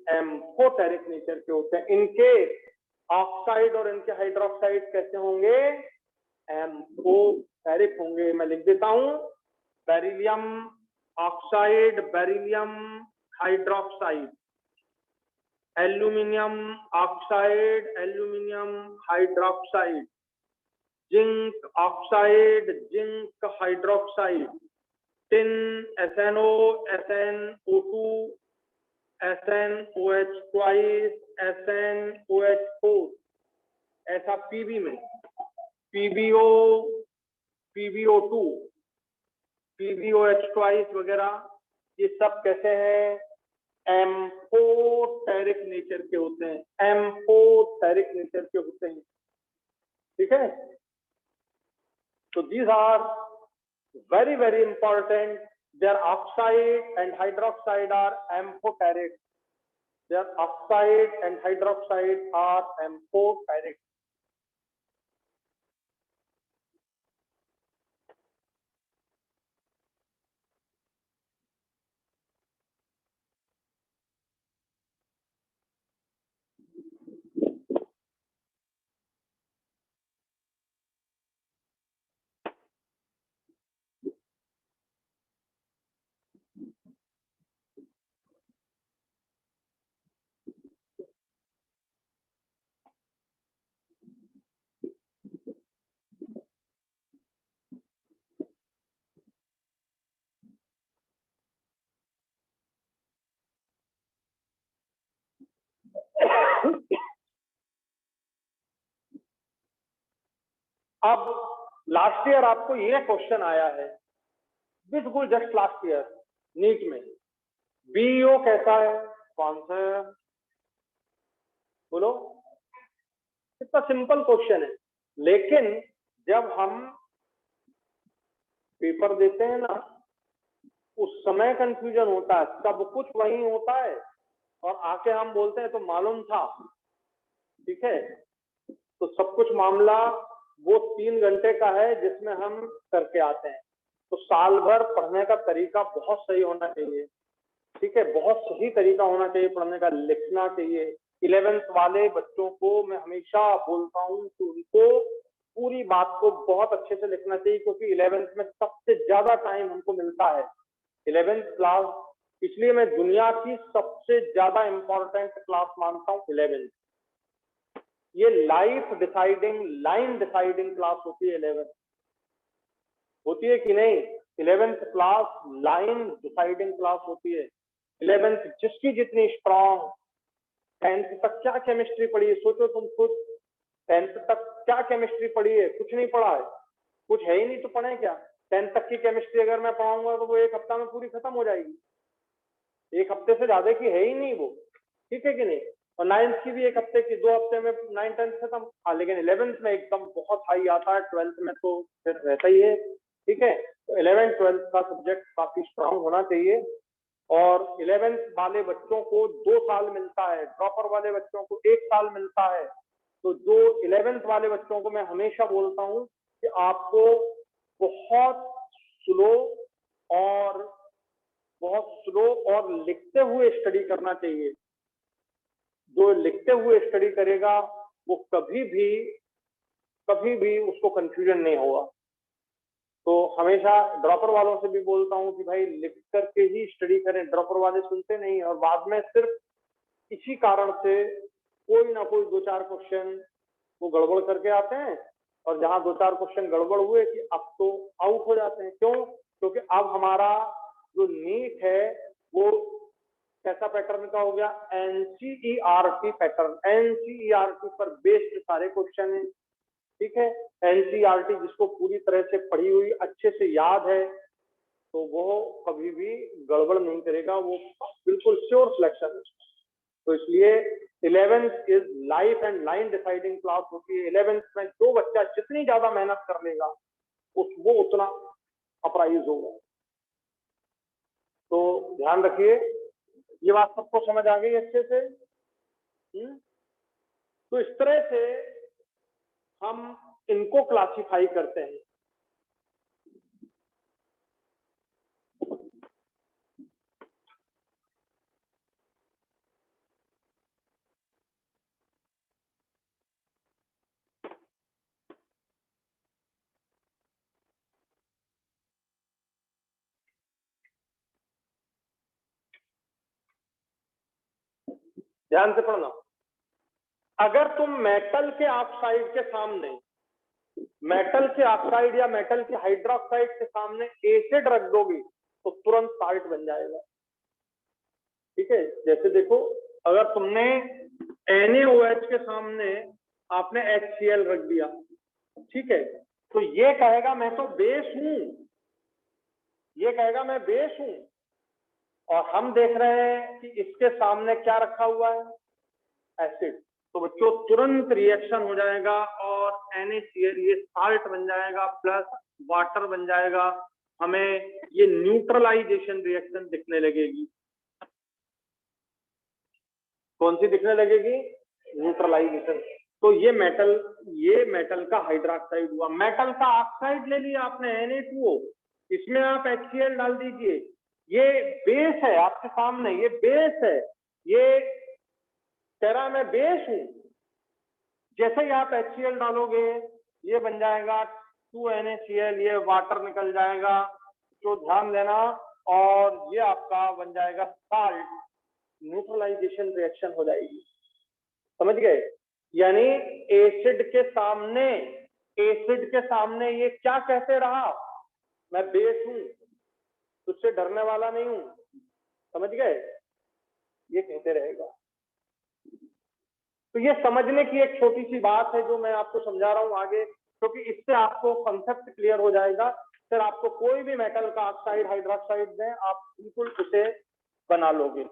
एम्फोटेरिक नेचर के होते हैं। इनके ऑक्साइड और इनके हाइड्रोक्साइड कैसे होंगे? एम्फोटेरिक होंगे। मैं लिख देता हूं, beryllium oxide, beryllium hydroxide, aluminium oxide, aluminium hydroxide, zinc oxide, zinc hydroxide, tin SnO, SnO2, SnOH twice, SnOH4, ऐसा Pb में PbO, PbO2, PbOH ट्वाइस वगैरह ये सब कैसे हैं? एम्फोटेरिक नेचर के होते हैं। एम्फोटेरिक नेचर के होते हैं, ठीक है। तो these are very very important. Their oxide and hydroxide are amphoteric. Their oxide and hydroxide are amphoteric. अब लास्ट ईयर आपको ये क्वेश्चन आया है, बिल्कुल जस्ट लास्ट ईयर नीट में, बीईओ कैसा है? कौन सा है? बोलो। कितना सिंपल क्वेश्चन है, लेकिन जब हम पेपर देते हैं ना उस समय कंफ्यूजन होता है, सब कुछ वही होता है और आके हम बोलते हैं तो मालूम था, ठीक है। तो सब कुछ मामला वो 3 घंटे का है जिसमें हम करके आते हैं। तो साल भर पढ़ने का तरीका बहुत सही होना चाहिए, ठीक है, बहुत सही तरीका होना चाहिए पढ़ने का, लिखना चाहिए। 11th वाले बच्चों को मैं हमेशा बोलता हूँ कि उनको पूरी बात को बहुत अच्छे से लिखना चाहिए, क्योंकि 11th में सबसे ज्यादा टाइम हमको मिलता है। 11th क्लास इसलिए मैं दुनिया की सबसे ज्यादा इंपॉर्टेंट क्लास मानता हूँ 11th। ये life deciding, line deciding class होती है 11th, होती है कि नहीं? 11th class line deciding class होती है। 11th जिसकी जितनी स्ट्रांग, 10th तक क्या केमिस्ट्री पढ़ी है सोचो तुम खुद। 10th तक क्या केमिस्ट्री पढ़ी है? कुछ नहीं पढ़ा है, कुछ है ही नहीं तो पढ़े क्या? 10th तक की केमिस्ट्री अगर मैं पढ़ाऊंगा तो वो एक हफ्ता में पूरी खत्म हो जाएगी, एक हफ्ते से ज्यादा की है ही नहीं वो, ठीक है कि नहीं। और 9th की भी एक हफ्ते की, 2 हफ्ते में 9th 10th खत्म। हाँ, लेकिन 11th में एकदम बहुत हाई आता है, 12th में तो फिर रहता ही है, ठीक है। तो 11th 12th का सब्जेक्ट काफी स्ट्रांग होना चाहिए। और 11th वाले बच्चों को 2 साल मिलता है, ड्रॉपर वाले बच्चों को 1 साल मिलता है। तो जो 11th वाले बच्चों को मैं हमेशा बोलता हूँ कि आपको बहुत स्लो और लिखते हुए स्टडी करना चाहिए। जो लिखते हुए स्टडी करेगा वो कभी भी उसको कंफ्यूजन नहीं होगा। तो हमेशा ड्रॉपर वालों से भी बोलता हूँ कि भाई लिख करके ही स्टडी करें, ड्रॉपर वाले सुनते नहीं और बाद में सिर्फ इसी कारण से कोई ना कोई 2-4 क्वेश्चन वो गड़बड़ करके आते हैं, और जहां 2-4 क्वेश्चन गड़बड़ हुए कि अब तो आउट हो जाते हैं। क्यों? क्योंकि अब हमारा जो नीट है वो कैसा पैटर्न का हो गया, एनसीईआरटी पैटर्न, एनसीईआरटी पर बेस्ड सारे क्वेश्चन है, ठीक है। एनसीईआरटी जिसको पूरी तरह से पढ़ी हुई अच्छे से याद है तो वो कभी भी गड़बड़ नहीं करेगा, वो बिल्कुल श्योर सिलेक्शन है। तो इसलिए 11th is life and line deciding class होती है। 11th में जो बच्चा जितनी ज्यादा मेहनत कर लेगा वो उतना अप्राइज होगा। तो ध्यान रखिए, ये बात सबको समझ आ गई अच्छे से। तो इस तरह से हम इनको क्लासिफाई करते हैं। ध्यान से पढ़ना। अगर तुम मेटल के ऑक्साइड के सामने, मेटल के ऑक्साइड या मेटल के हाइड्रोक्साइड के सामने एसिड रख दोगे तो तुरंत साल्ट बन जाएगा, ठीक है। जैसे देखो, अगर तुमने NaOH के सामने आपने HCl रख दिया, ठीक है, तो ये कहेगा मैं तो बेस हूं, ये कहेगा मैं बेस हूं। और हम देख रहे हैं कि इसके सामने क्या रखा हुआ है, एसिड। तो बच्चों तुरंत रिएक्शन हो जाएगा और NaCl ये साल्ट बन जाएगा प्लस वाटर बन जाएगा। हमें ये न्यूट्रलाइजेशन रिएक्शन दिखने लगेगी। कौन सी दिखने लगेगी? न्यूट्रलाइजेशन। तो ये मेटल का हाइड्रोक्साइड हुआ। मेटल का ऑक्साइड ले लिया आपने Na2O, इसमें आप HCl डाल दीजिए, ये बेस है आपके सामने, ये बेस है, ये तेरा मैं बेस हूं। जैसे ही आप HCl डालोगे ये बन जाएगा 2NaCl, ये वाटर निकल जाएगा, तो ध्यान देना। और ये आपका बन जाएगा साल्ट, न्यूट्रलाइजेशन रिएक्शन हो जाएगी, समझ गए। यानी एसिड के सामने ये क्या कहते रहा, मैं बेस हूं, तुझसे डरने वाला नहीं हूं, समझ गए, ये कहते रहेगा। तो ये समझने की एक छोटी सी बात है जो मैं आपको समझा रहा हूं आगे, क्योंकि इससे आपको कंसेप्ट क्लियर हो जाएगा। फिर आपको कोई भी मेटल का ऑक्साइड हाइड्रोक्साइड दें, आप बिल्कुल उसे बना लोगे।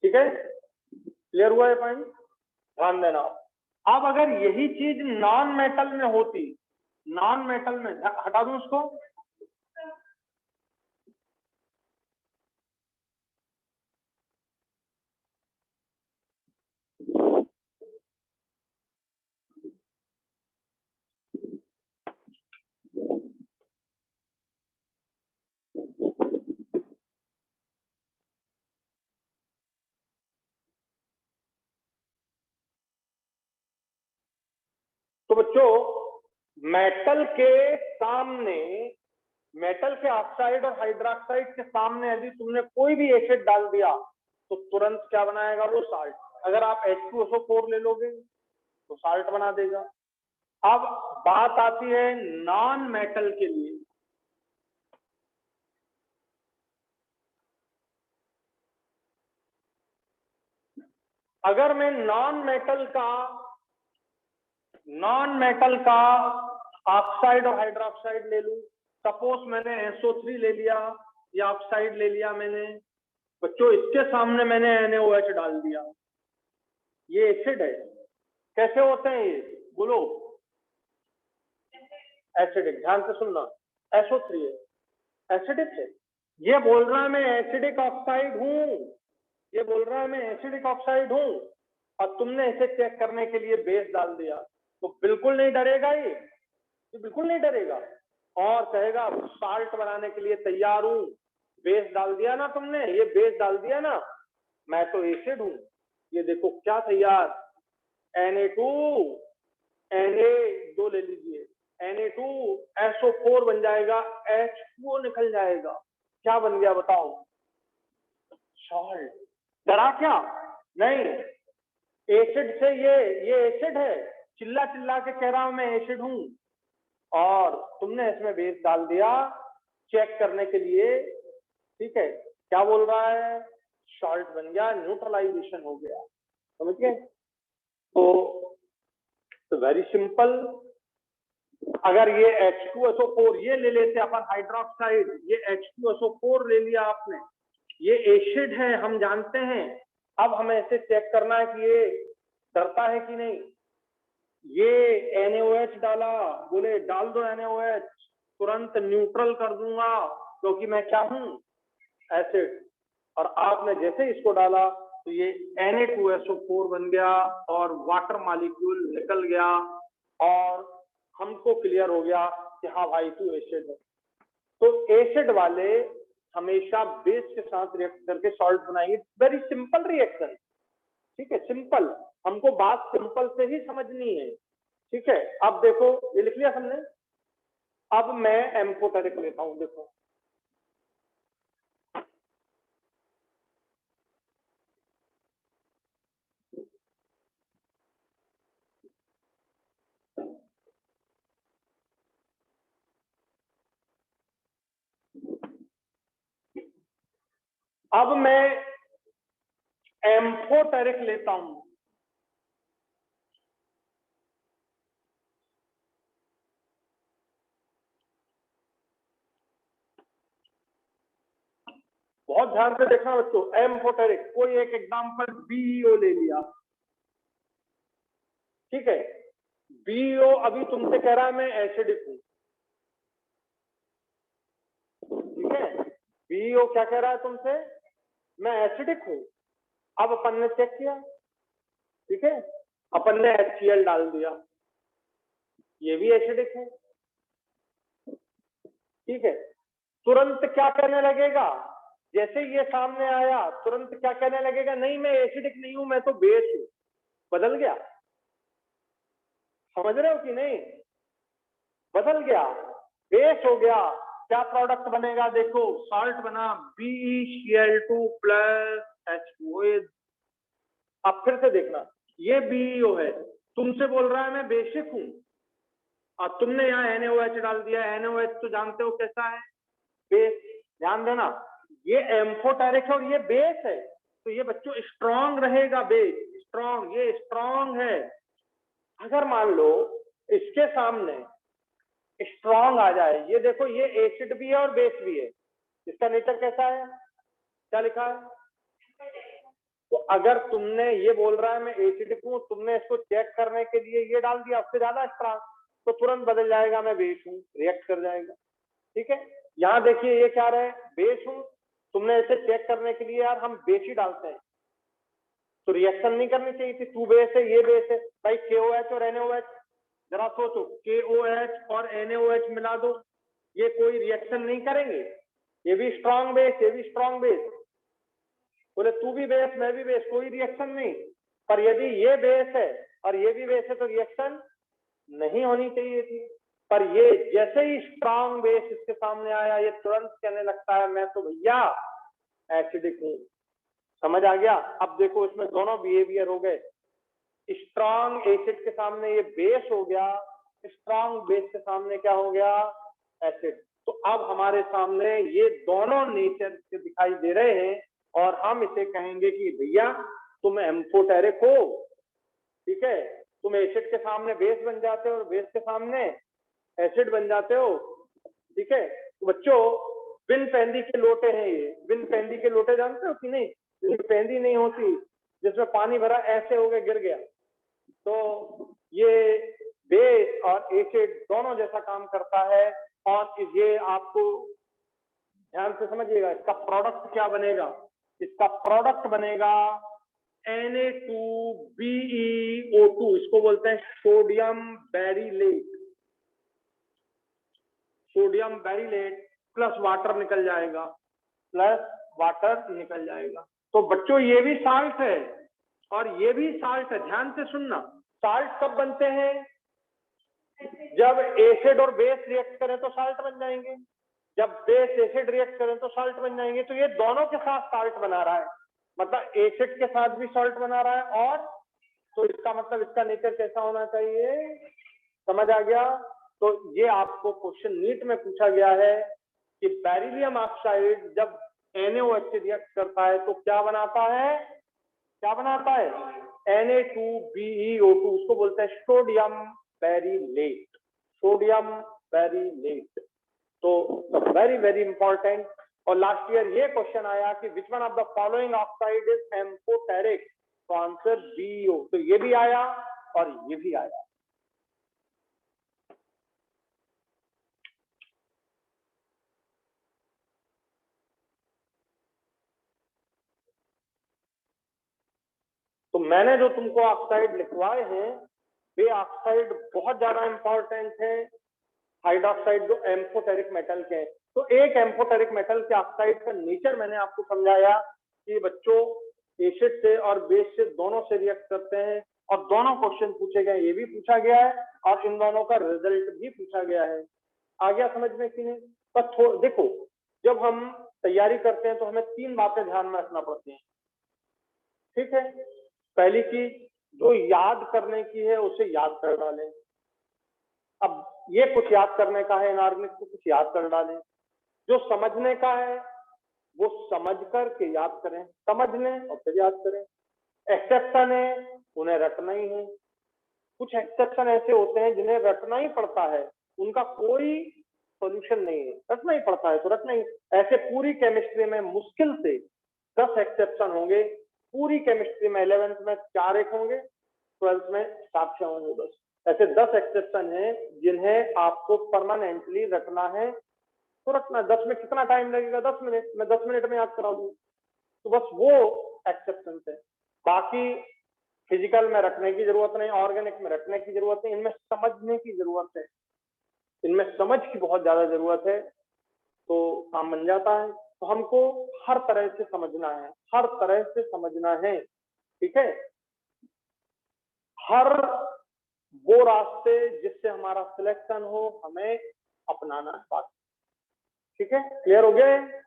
ठीक है, क्लियर हुआ है पॉइंट? ध्यान देना। अब अगर यही चीज नॉन मेटल में होती, नॉन मेटल में, हटा दूं उसको, तो बच्चों मेटल के सामने, मेटल के ऑक्साइड और हाइड्रोक्साइड के सामने यदि तुमने कोई भी एसिड डाल दिया तो तुरंत क्या बनाएगा वो, साल्ट। अगर आप H2SO4 ले लोगे तो साल्ट बना देगा। अब बात आती है नॉन मेटल के लिए। अगर मैं नॉन मेटल का ऑक्साइड और हाइड्रोक्साइड ले लूं, सपोज मैंने SO3 ले लिया या ऑक्साइड ले लिया मैंने, बच्चों इसके सामने मैंने NaOH डाल दिया, ये एसिड है। कैसे होते हैं ये, बोलो? एसिडिक। ध्यान से सुनना, SO3 है, एसिडिक है। ये बोल रहा है मैं एसिडिक ऑक्साइड हूं, ये बोल रहा है मैं एसिडिक ऑक्साइड हूं, और तुमने इसे चेक करने के लिए बेस डाल दिया, तो बिल्कुल नहीं डरेगा ये बिल्कुल नहीं डरेगा, और कहेगा साल्ट बनाने के लिए तैयार हूं। बेस डाल दिया ना तुमने, ये बेस डाल दिया ना, मैं तो एसिड हूं। ये देखो क्या तैयार, Na2 Na2 ले लीजिए, Na2SO4 बन जाएगा, H2O निकल जाएगा। क्या बन गया बताओ? सॉल्ट। डरा क्या? नहीं, एसिड से ये एसिड है, चिल्ला चिल्ला के कह रहा हूं मैं एसिड हूं, और तुमने इसमें बेस डाल दिया चेक करने के लिए। ठीक है, क्या बोल रहा है? सॉल्ट बन गया, न्यूट्रलाइजेशन हो गया। समझ गए? तो वेरी सिंपल। अगर ये H2SO4 ये ले लेते अपन हाइड्रोक्साइड, ये H2SO4 ले लिया आपने, ये एसिड है हम जानते हैं। अब हमें इसे चेक करना है कि ये डरता है कि नहीं। ये NaOH डाला, बोले डाल दो NaOH, तुरंत न्यूट्रल कर दूंगा क्योंकि मैं क्या हूं? एसिड। और आपने जैसे इसको डाला तो ये Na2SO4 बन गया और वाटर मॉलिक्यूल निकल गया, और हमको क्लियर हो गया कि हाँ भाई तू एसिड है। तो एसिड वाले हमेशा बेस के साथ रिएक्ट करके सॉल्ट बनाएंगे। Very simple reaction. ठीक है, सिंपल, हमको बात सिंपल से ही समझनी है। ठीक है, अब देखो ये लिख लिया हमने। अब मैं एम्फोटेरिक लेता हूं, देखो अब मैं एम्फोटेरिक लेता हूं। बहुत ध्यान से देखना बच्चों, एम्फोटेरिक, कोई एक एग्जांपल BeO ले लिया। ठीक है, BeO अभी तुमसे कह रहा है मैं एसिडिक हूं। ठीक है, BeO क्या कह रहा है तुमसे? मैं एसिडिक हूं। अब अपन ने चेक किया, ठीक है, अपन ने HCl डाल दिया, ये भी एसिडिक है। ठीक है, तुरंत क्या करने लगेगा? जैसे ये सामने आया तुरंत क्या कहने लगेगा? नहीं मैं एसिडिक नहीं हूं, मैं तो बेस हूं। बदल गया, समझ रहे हो कि नहीं? बदल गया, बेस हो गया। क्या प्रोडक्ट बनेगा? देखो सॉल्ट बना, BeCl2 प्लस H2O। अब फिर से देखना, ये BeO है, तुमसे बोल रहा है मैं बेसिक हूं, और तुमने यहाँ NaOH डाल दिया। NaOH तो जानते हो कैसा है? बेस। ध्यान देना, ये एम्फोटेरिक है और ये बेस है, तो ये बच्चों स्ट्रांग रहेगा, बेस स्ट्रांग, ये स्ट्रांग है। अगर मान लो इसके सामने स्ट्रांग आ जाए, ये देखो ये एसिड भी है और बेस भी है, इसका नेचर कैसा है? क्या लिखा है? तो अगर तुमने ये बोल रहा है मैं एसिडिक हूं, तुमने इसको चेक करने के लिए ये डाल दिया, उससे ज्यादा स्ट्रांग, तो तुरंत बदल जाएगा मैं बेस हूं, रिएक्ट कर जाएगा। ठीक है, यहाँ देखिए ये क्या रहे? बेस हूं, तुमने इसे चेक करने के लिए यार हम बेस ही डालते हैं, तो रिएक्शन नहीं करनी चाहिए थी। तू बेस है, ये बेस है भाई, KOH और NaOH, जरा सोचो, KOH और NaOH मिला दो, ये कोई रिएक्शन नहीं करेंगे, ये भी स्ट्रांग बेस, ये भी स्ट्रांग बेस। बोले तू भी बेस मैं भी बेस, कोई रिएक्शन नहीं। पर यदि ये बेस है और ये भी बेस है तो रिएक्शन नहीं होनी चाहिए थी। पर ये जैसे ही स्ट्रांग बेस इसके सामने आया, ये तुरंत कहने लगता है मैं तो भैया एसिडिक हूं। समझ आ गया? अब देखो इसमें दोनों बिहेवियर हो गए, स्ट्रांग एसिड के सामने ये बेस हो गया, स्ट्रांग बेस के सामने क्या हो गया? एसिड। तो अब हमारे सामने ये दोनों नेचर के दिखाई दे रहे हैं, और हम इसे कहेंगे कि भैया तुम एम्फोटेरिक हो, ठीक है, तुम एसिड के सामने बेस बन जाते हो और बेस के सामने एसिड बन जाते हो, ठीक है। तो बच्चों बिन पेंदी के लोटे हैं ये, बिन पेंदी के लोटे जानते हो कि नहीं, पेंदी नहीं होती जिसमें पानी भरा ऐसे हो गया गिर गया, तो ये बेस और एसिड दोनों जैसा काम करता है। और ये आपको ध्यान से समझिएगा, इसका प्रोडक्ट क्या बनेगा, इसका प्रोडक्ट बनेगा Na2BeO2, इसको बोलते हैं sodium beryllate, sodium beryllate plus water निकल जाएगा, प्लस वाटर निकल जाएगा। तो बच्चों ये भी साल्ट है और ये भी साल्ट है, ध्यान से सुनना। साल्ट कब बनते हैं, जब एसिड और बेस रिएक्ट करें तो साल्ट बन जाएंगे, जब बेस एसिड रिएक्ट करें तो साल्ट बन जाएंगे। तो ये दोनों के साथ साल्ट बना रहा है, मतलब एसिड के साथ भी साल्ट बना रहा है, और तो इसका मतलब इसका नेचर कैसा होना चाहिए, समझ आ गया। तो ये आपको क्वेश्चन नीट में पूछा गया है कि बेरिलियम ऑक्साइड जब NaOH से रिएक्ट करता है तो क्या बनाता है, क्या बनाता है, Na2BeO2, उसको बोलते हैं सोडियम बेरिलेट, सोडियम बेरिलेट। तो वेरी वेरी इंपॉर्टेंट। और लास्ट ईयर ये क्वेश्चन आया कि विच one of the following oxide is amphoteric, तो आंसर BeO, तो ये भी आया और ये भी आया। तो मैंने जो तुमको ऑक्साइड लिखवाए हैं वे ऑक्साइड बहुत ज्यादा इंपॉर्टेंट है, हाइड्रोक्साइड जो एम्फोटेरिक मेटल के हैं। तो एक एम्फोटेरिक मेटल के ऑक्साइड का नेचर मैंने आपको समझाया कि बच्चों एसिड से और बेस से दोनों से रिएक्ट करते हैं, और दोनों क्वेश्चन पूछे गए, ये भी पूछा गया है और इन दोनों का रिजल्ट भी पूछा गया है। आ गया समझ में कि नहीं। पर देखो, जब हम तैयारी करते हैं तो हमें 3 बातें ध्यान में रखना पड़ती हैं, ठीक है। पहली चीज, जो याद करने की है उसे याद कर डालें। अब ये कुछ याद करने का है इनऑर्गेनिक, को कुछ याद कर डालें। जो समझने का है वो समझ करके याद करें, समझ लें और फिर याद करें। एक्सेप्शन है, उन्हें रटना ही है। कुछ एक्सेप्शन ऐसे होते हैं जिन्हें रटना ही पड़ता है, उनका कोई सॉल्यूशन नहीं है, रटना ही पड़ता है तो रटना ही। ऐसे पूरी केमिस्ट्री में मुश्किल से 10 एक्सेप्शन होंगे, पूरी केमिस्ट्री में 11th में 4 एक होंगे, 12th में 7 6 होंगे बस। ऐसे 10 एक्सेप्शन हैं जिन्हें आपको परमानेंटली रटना है, तो रखना। 10 में कितना टाइम लगेगा, 10 मिनट, मैं 10 मिनट में याद करा दूं, तो बस वो एक्सेप्शन है। बाकी फिजिकल में रखने की जरूरत नहीं, ऑर्गेनिक में रखने की जरूरत नहीं, इनमें समझने की जरूरत है, इनमें समझ की बहुत ज्यादा जरूरत है, तो काम बन जाता है। तो हमको हर तरह से समझना है, हर तरह से समझना है, ठीक है। हर वो रास्ते जिससे हमारा सिलेक्शन हो हमें अपनाना है, बात ठीक है, क्लियर हो गया है?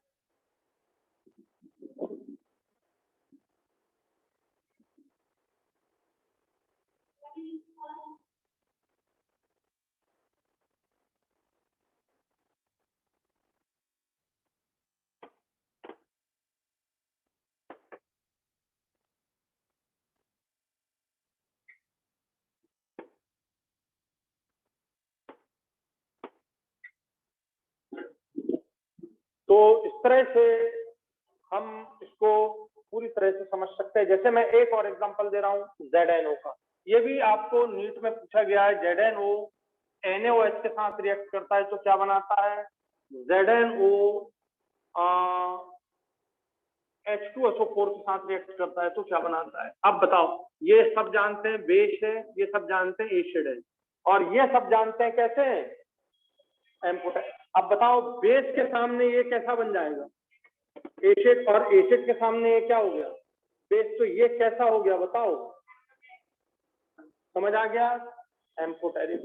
तो इस तरह से हम इसको पूरी तरह से समझ सकते हैं। जैसे मैं एक और एग्जांपल दे रहा हूँ ZNO का, ये भी आपको नीट में पूछा गया है। ZNO NaOH के साथ रिएक्ट करता है तो क्या बनाता है, ZNO H2SO4 के साथ रिएक्ट करता है तो क्या बनाता है। अब बताओ, ये सब जानते हैं बेस है, ये सब जानते हैं एसिड है, और ये सब जानते हैं कैसे है, एम्फोटेरिक। अब बताओ बेस के सामने ये कैसा बन जाएगा, एसिड, और एसिड के सामने ये क्या हो गया, बेस, तो ये कैसा हो गया बताओ, समझ आ गया, एम्फोटेरिक।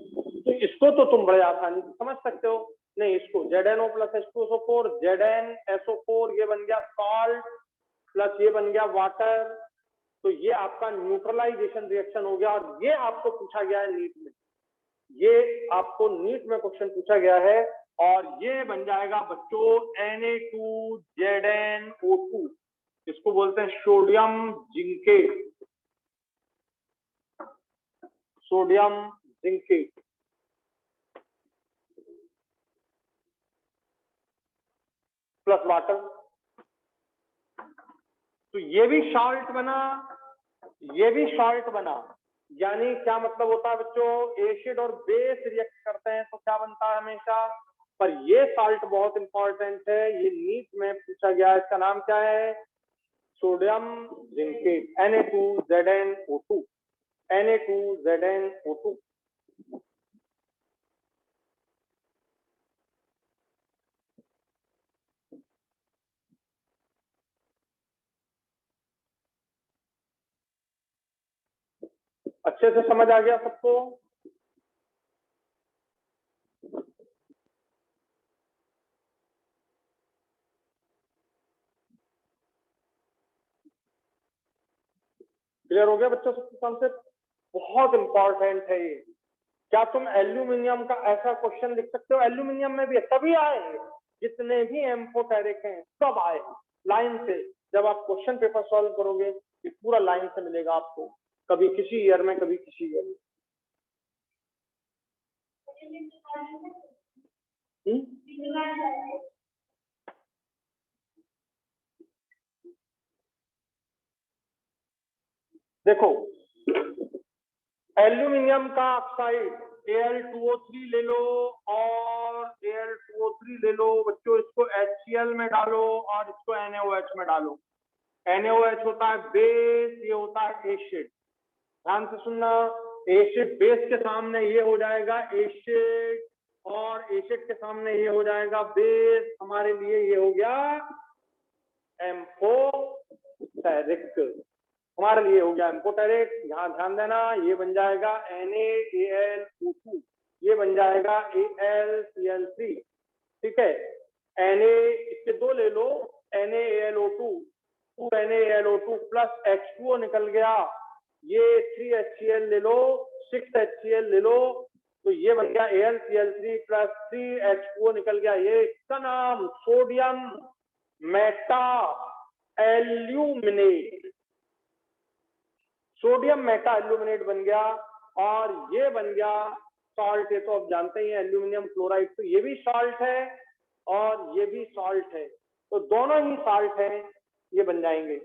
तो इसको तो तुम बड़े आसानी से समझ सकते हो। नहीं, इसको ZNO प्लस H2SO4, ZnSO4 ये बन गया सॉल्ट, प्लस ये बन गया वाटर, तो ये आपका न्यूट्रलाइजेशन रिएक्शन हो गया। और ये आपको पूछा गया है नीट में, ये आपको नीट में क्वेश्चन पूछा गया है, और ये बन जाएगा बच्चों Na2ZnO2, इसको बोलते हैं sodium zincate, sodium zincate plus water. तो ये भी सॉल्ट बना, ये भी सॉल्ट बना। यानी क्या मतलब होता है बच्चों, एसिड और बेस रिएक्ट करते हैं तो क्या बनता है हमेशा। पर ये सॉल्ट बहुत इंपॉर्टेंट है, ये नीट में पूछा गया है, इसका नाम क्या है, सोडियम जिंकेट, Na2ZnO2, Na2ZnO2। अच्छे से समझ आ गया सबको। क्लियर हो गया बच्चों सबको कॉन्सेप्ट। बहुत इंपॉर्टेंट है ये। क्या तुम एल्यूमिनियम का ऐसा क्वेश्चन लिख सकते हो, एल्यूमिनियम में भी तभी आए जितने भी एम्फोटेरिक हैं सब आए लाइन से। जब आप क्वेश्चन पेपर सॉल्व करोगे ये पूरा लाइन से मिलेगा आपको, कभी किसी ईयर में कभी किसी ईयर में। देखो एल्यूमिनियम का ऑक्साइड Al2O3 ले लो और Al2O3 ले लो बच्चों, इसको HCl में डालो और इसको NaOH में डालो। NaOH होता है बेस, ये होता है एसिड। ध्यान से सुनना, एसिड बेस के सामने ये हो जाएगा एसिड और एसिड के सामने ये हो जाएगा बेस, हमारे लिए ये हो गया एम्फोटेरिक, हमारे लिए हो गया एम्फोटेरिक। यहाँ ध्यान देना, ये बन जाएगा NaAlO2, ये बन जाएगा AlCl3, ठीक है। Na इसके दो ले लो, NaAlO2, 2NaAlO2 प्लस H2O निकल गया, ये 3HCl ले लो, 6HCl ले लो, तो ये बन गया AlCl3 प्लस 3H2O निकल गया, ये इसका नाम sodium meta aluminate, sodium meta aluminate बन गया। और ये बन गया सॉल्ट, ये तो आप जानते ही हैं एल्यूमिनियम क्लोराइड, तो ये भी सॉल्ट है और ये भी सॉल्ट है, तो दोनों ही सॉल्ट है, ये बन जाएंगे।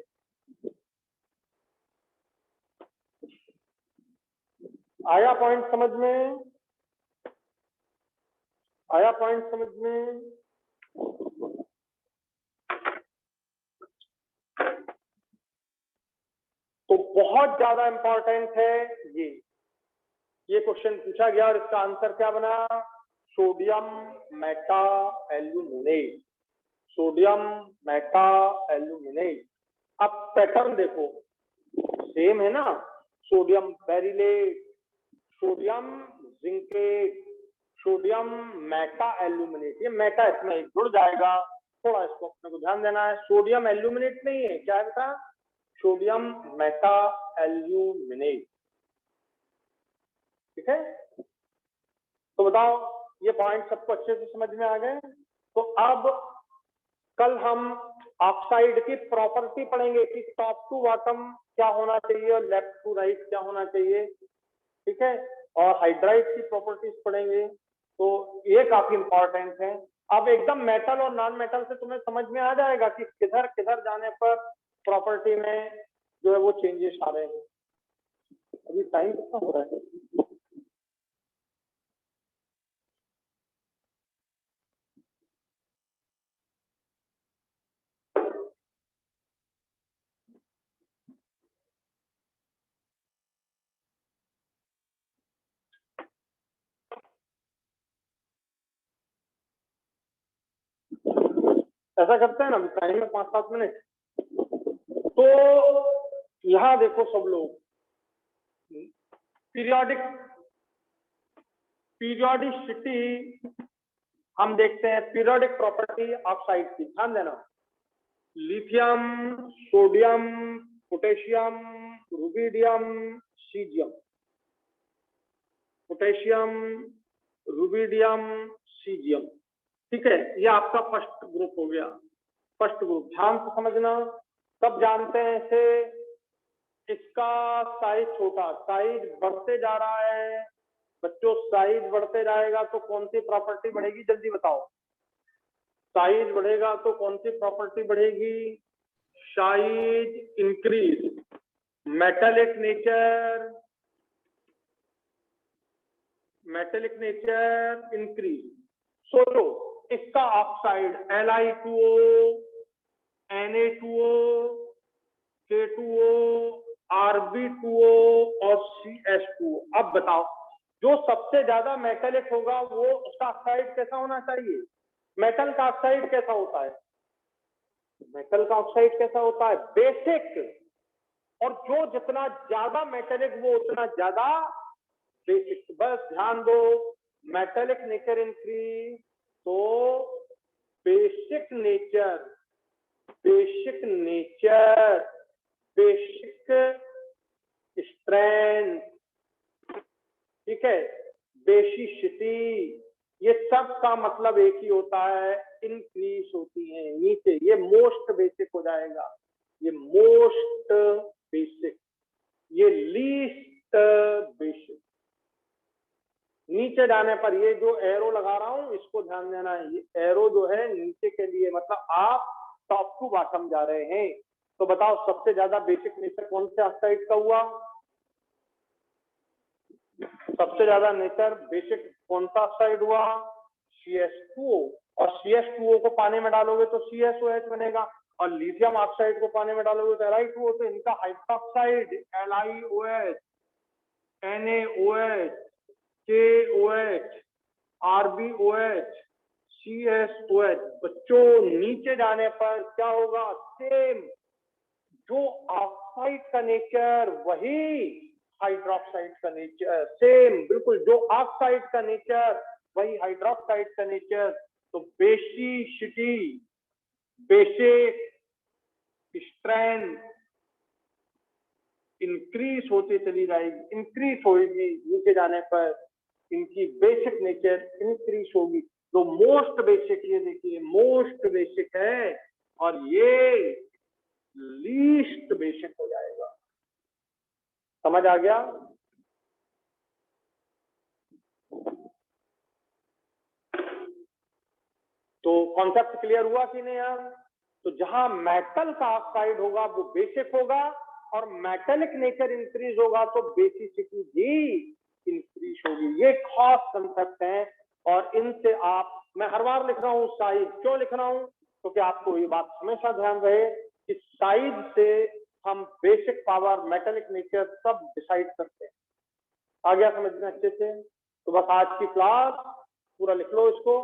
आया पॉइंट समझ में, आया पॉइंट समझ में। तो बहुत ज्यादा इंपॉर्टेंट है ये क्वेश्चन पूछा गया और इसका आंसर क्या बना, sodium meta aluminate, sodium meta aluminate. अब पैटर्न देखो सेम है ना, sodium beryllate, sodium zincate, sodium meta aluminate, ये मेटा इसमें जुड़ जाएगा, थोड़ा इसको अपने को ध्यान देना है। सोडियम एल्यूमिनेट नहीं है, क्या है बेटा, सोडियम मेटा एल्यूमिनेट, ठीक है। तो बताओ ये पॉइंट सबको अच्छे से समझ में आ गए। तो अब कल हम ऑक्साइड की प्रॉपर्टी पढ़ेंगे कि टॉप टू बॉटम क्या होना चाहिए और लेफ्ट टू राइट क्या होना चाहिए, ठीक है। और हाइड्राइड की प्रॉपर्टीज पढ़ेंगे, तो ये काफी इंपॉर्टेंट है। अब एकदम मेटल और नॉन मेटल से तुम्हें समझ में आ जाएगा कि किधर किधर जाने पर प्रॉपर्टी में जो है वो चेंजेस आ रहे हैं। अभी टाइम कितना हो रहा है, ऐसा करते हैं ना, टाइम में 5-7 मिनट। तो यहाँ देखो सब लोग, पीरियोडिसिटी हम देखते हैं, पीरियोडिक प्रॉपर्टी ऑक्साइड की ध्यान देना, lithium, sodium, potassium, rubidium, caesium, potassium, rubidium, caesium, ठीक है। ये आपका फर्स्ट ग्रुप हो गया, फर्स्ट ग्रुप ध्यान से समझना। सब जानते हैं इसे, इसका साइज छोटा, साइज बढ़ते जा रहा है बच्चों, साइज बढ़ते जाएगा तो कौन सी प्रॉपर्टी बढ़ेगी, जल्दी बताओ। साइज बढ़ेगा तो कौन सी प्रॉपर्टी बढ़ेगी, size increase, metallic nature, metallic nature increase. सोचो इसका oxide Li2O, Na2O, K2O, Rb2O और CS2O। अब बताओ जो सबसे ज्यादा मेटालिक होगा वो उसका ऑक्साइड कैसा होना चाहिए, मेटल का ऑक्साइड कैसा होता है, मेटल का ऑक्साइड कैसा होता है, बेसिक। और जो जितना ज्यादा मेटेलिक वो उतना ज्यादा बेसिक। बस ध्यान दो, मेटेलिक नेचर इंक्रीज तो basic nature, basic nature, basic strength, ठीक है, बेसिसिटी, ये सब का मतलब एक ही होता है, इंक्रीज होती है नीचे। ये मोस्ट बेसिक हो जाएगा, ये मोस्ट बेसिक, ये लीस्ट बेसिक। नीचे जाने पर ये जो एरो लगा रहा हूं इसको ध्यान देना है, ये एरो जो है नीचे के लिए, मतलब आप टॉप टू बॉटम जा रहे हैं। तो बताओ सबसे ज्यादा बेसिक नेचर कौन से ऑक्साइड का हुआ, सबसे ज्यादा नेचर बेसिक कौन सा ऑक्साइड हुआ, CS2O। और CS2O को पानी में डालोगे तो CSOH बनेगा, और लिथियम ऑक्साइड को पानी में डालोगे तो Li2O। तो इनका hydroxide LiOH, NaOH, KOH, RbOH, CSOH। बच्चों नीचे जाने पर क्या होगा, सेम जो ऑक्साइड का नेचर वही हाइड्रोक्साइड का नेचर, सेम बिल्कुल जो ऑक्साइड का नेचर वही हाइड्रोक्साइड का नेचर। तो बेसिसिटी, बेसिक स्ट्रेंथ इंक्रीज होती चली जाएगी, इंक्रीज होगी नीचे जाने पर, इनकी बेसिक नेचर इंक्रीज होगी। तो मोस्ट बेसिक, ये देखिए मोस्ट बेसिक है और ये लीस्ट बेसिक हो जाएगा। समझ आ गया? तो कॉन्सेप्ट क्लियर हुआ कि नहीं यार? तो जहां मेटल का ऑक्साइड होगा वो बेसिक होगा, और मेटेलिक नेचर इंक्रीज होगा तो बेसिसिटी भी इंक्रीज होगी। ये खास कंसेप्ट है, और इनसे आप, मैं हर बार लिख रहा हूँ साइज, क्यों लिख रहा हूँ, क्योंकि आपको ये बात हमेशा ध्यान रहे कि साइज से हम बेसिक पावर, मेटेलिक नेचर सब डिसाइड करते हैं। आ गया समझ में अच्छे से? तो बस आज की क्लास पूरा लिख लो इसको।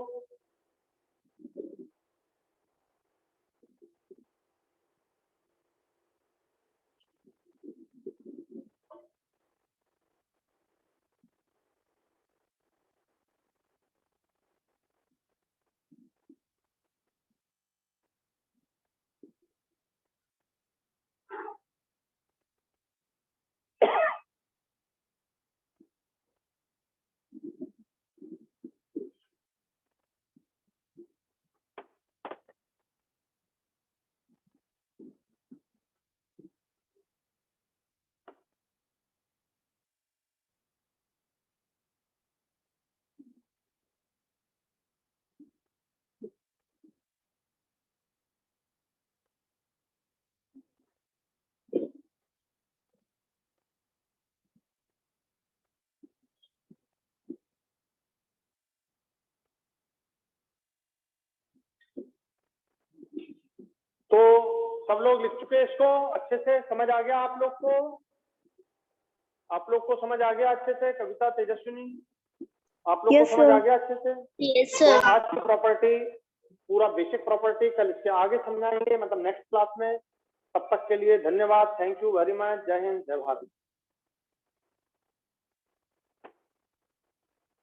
तो सब लोग लिख चुके हैं इसको अच्छे से? समझ आ गया आप लोग को? आप लोग को समझ आ गया अच्छे से? कविता, तेजस्विनी, आप लोग को समझ आ गया अच्छे से? यस तो सर। आज की प्रॉपर्टी, पूरा बेसिक प्रॉपर्टी कल इसके आगे समझाएंगे, मतलब नेक्स्ट क्लास में। तब तक के लिए धन्यवाद, थैंक यू वेरी मच, जय हिंद, जय भारत।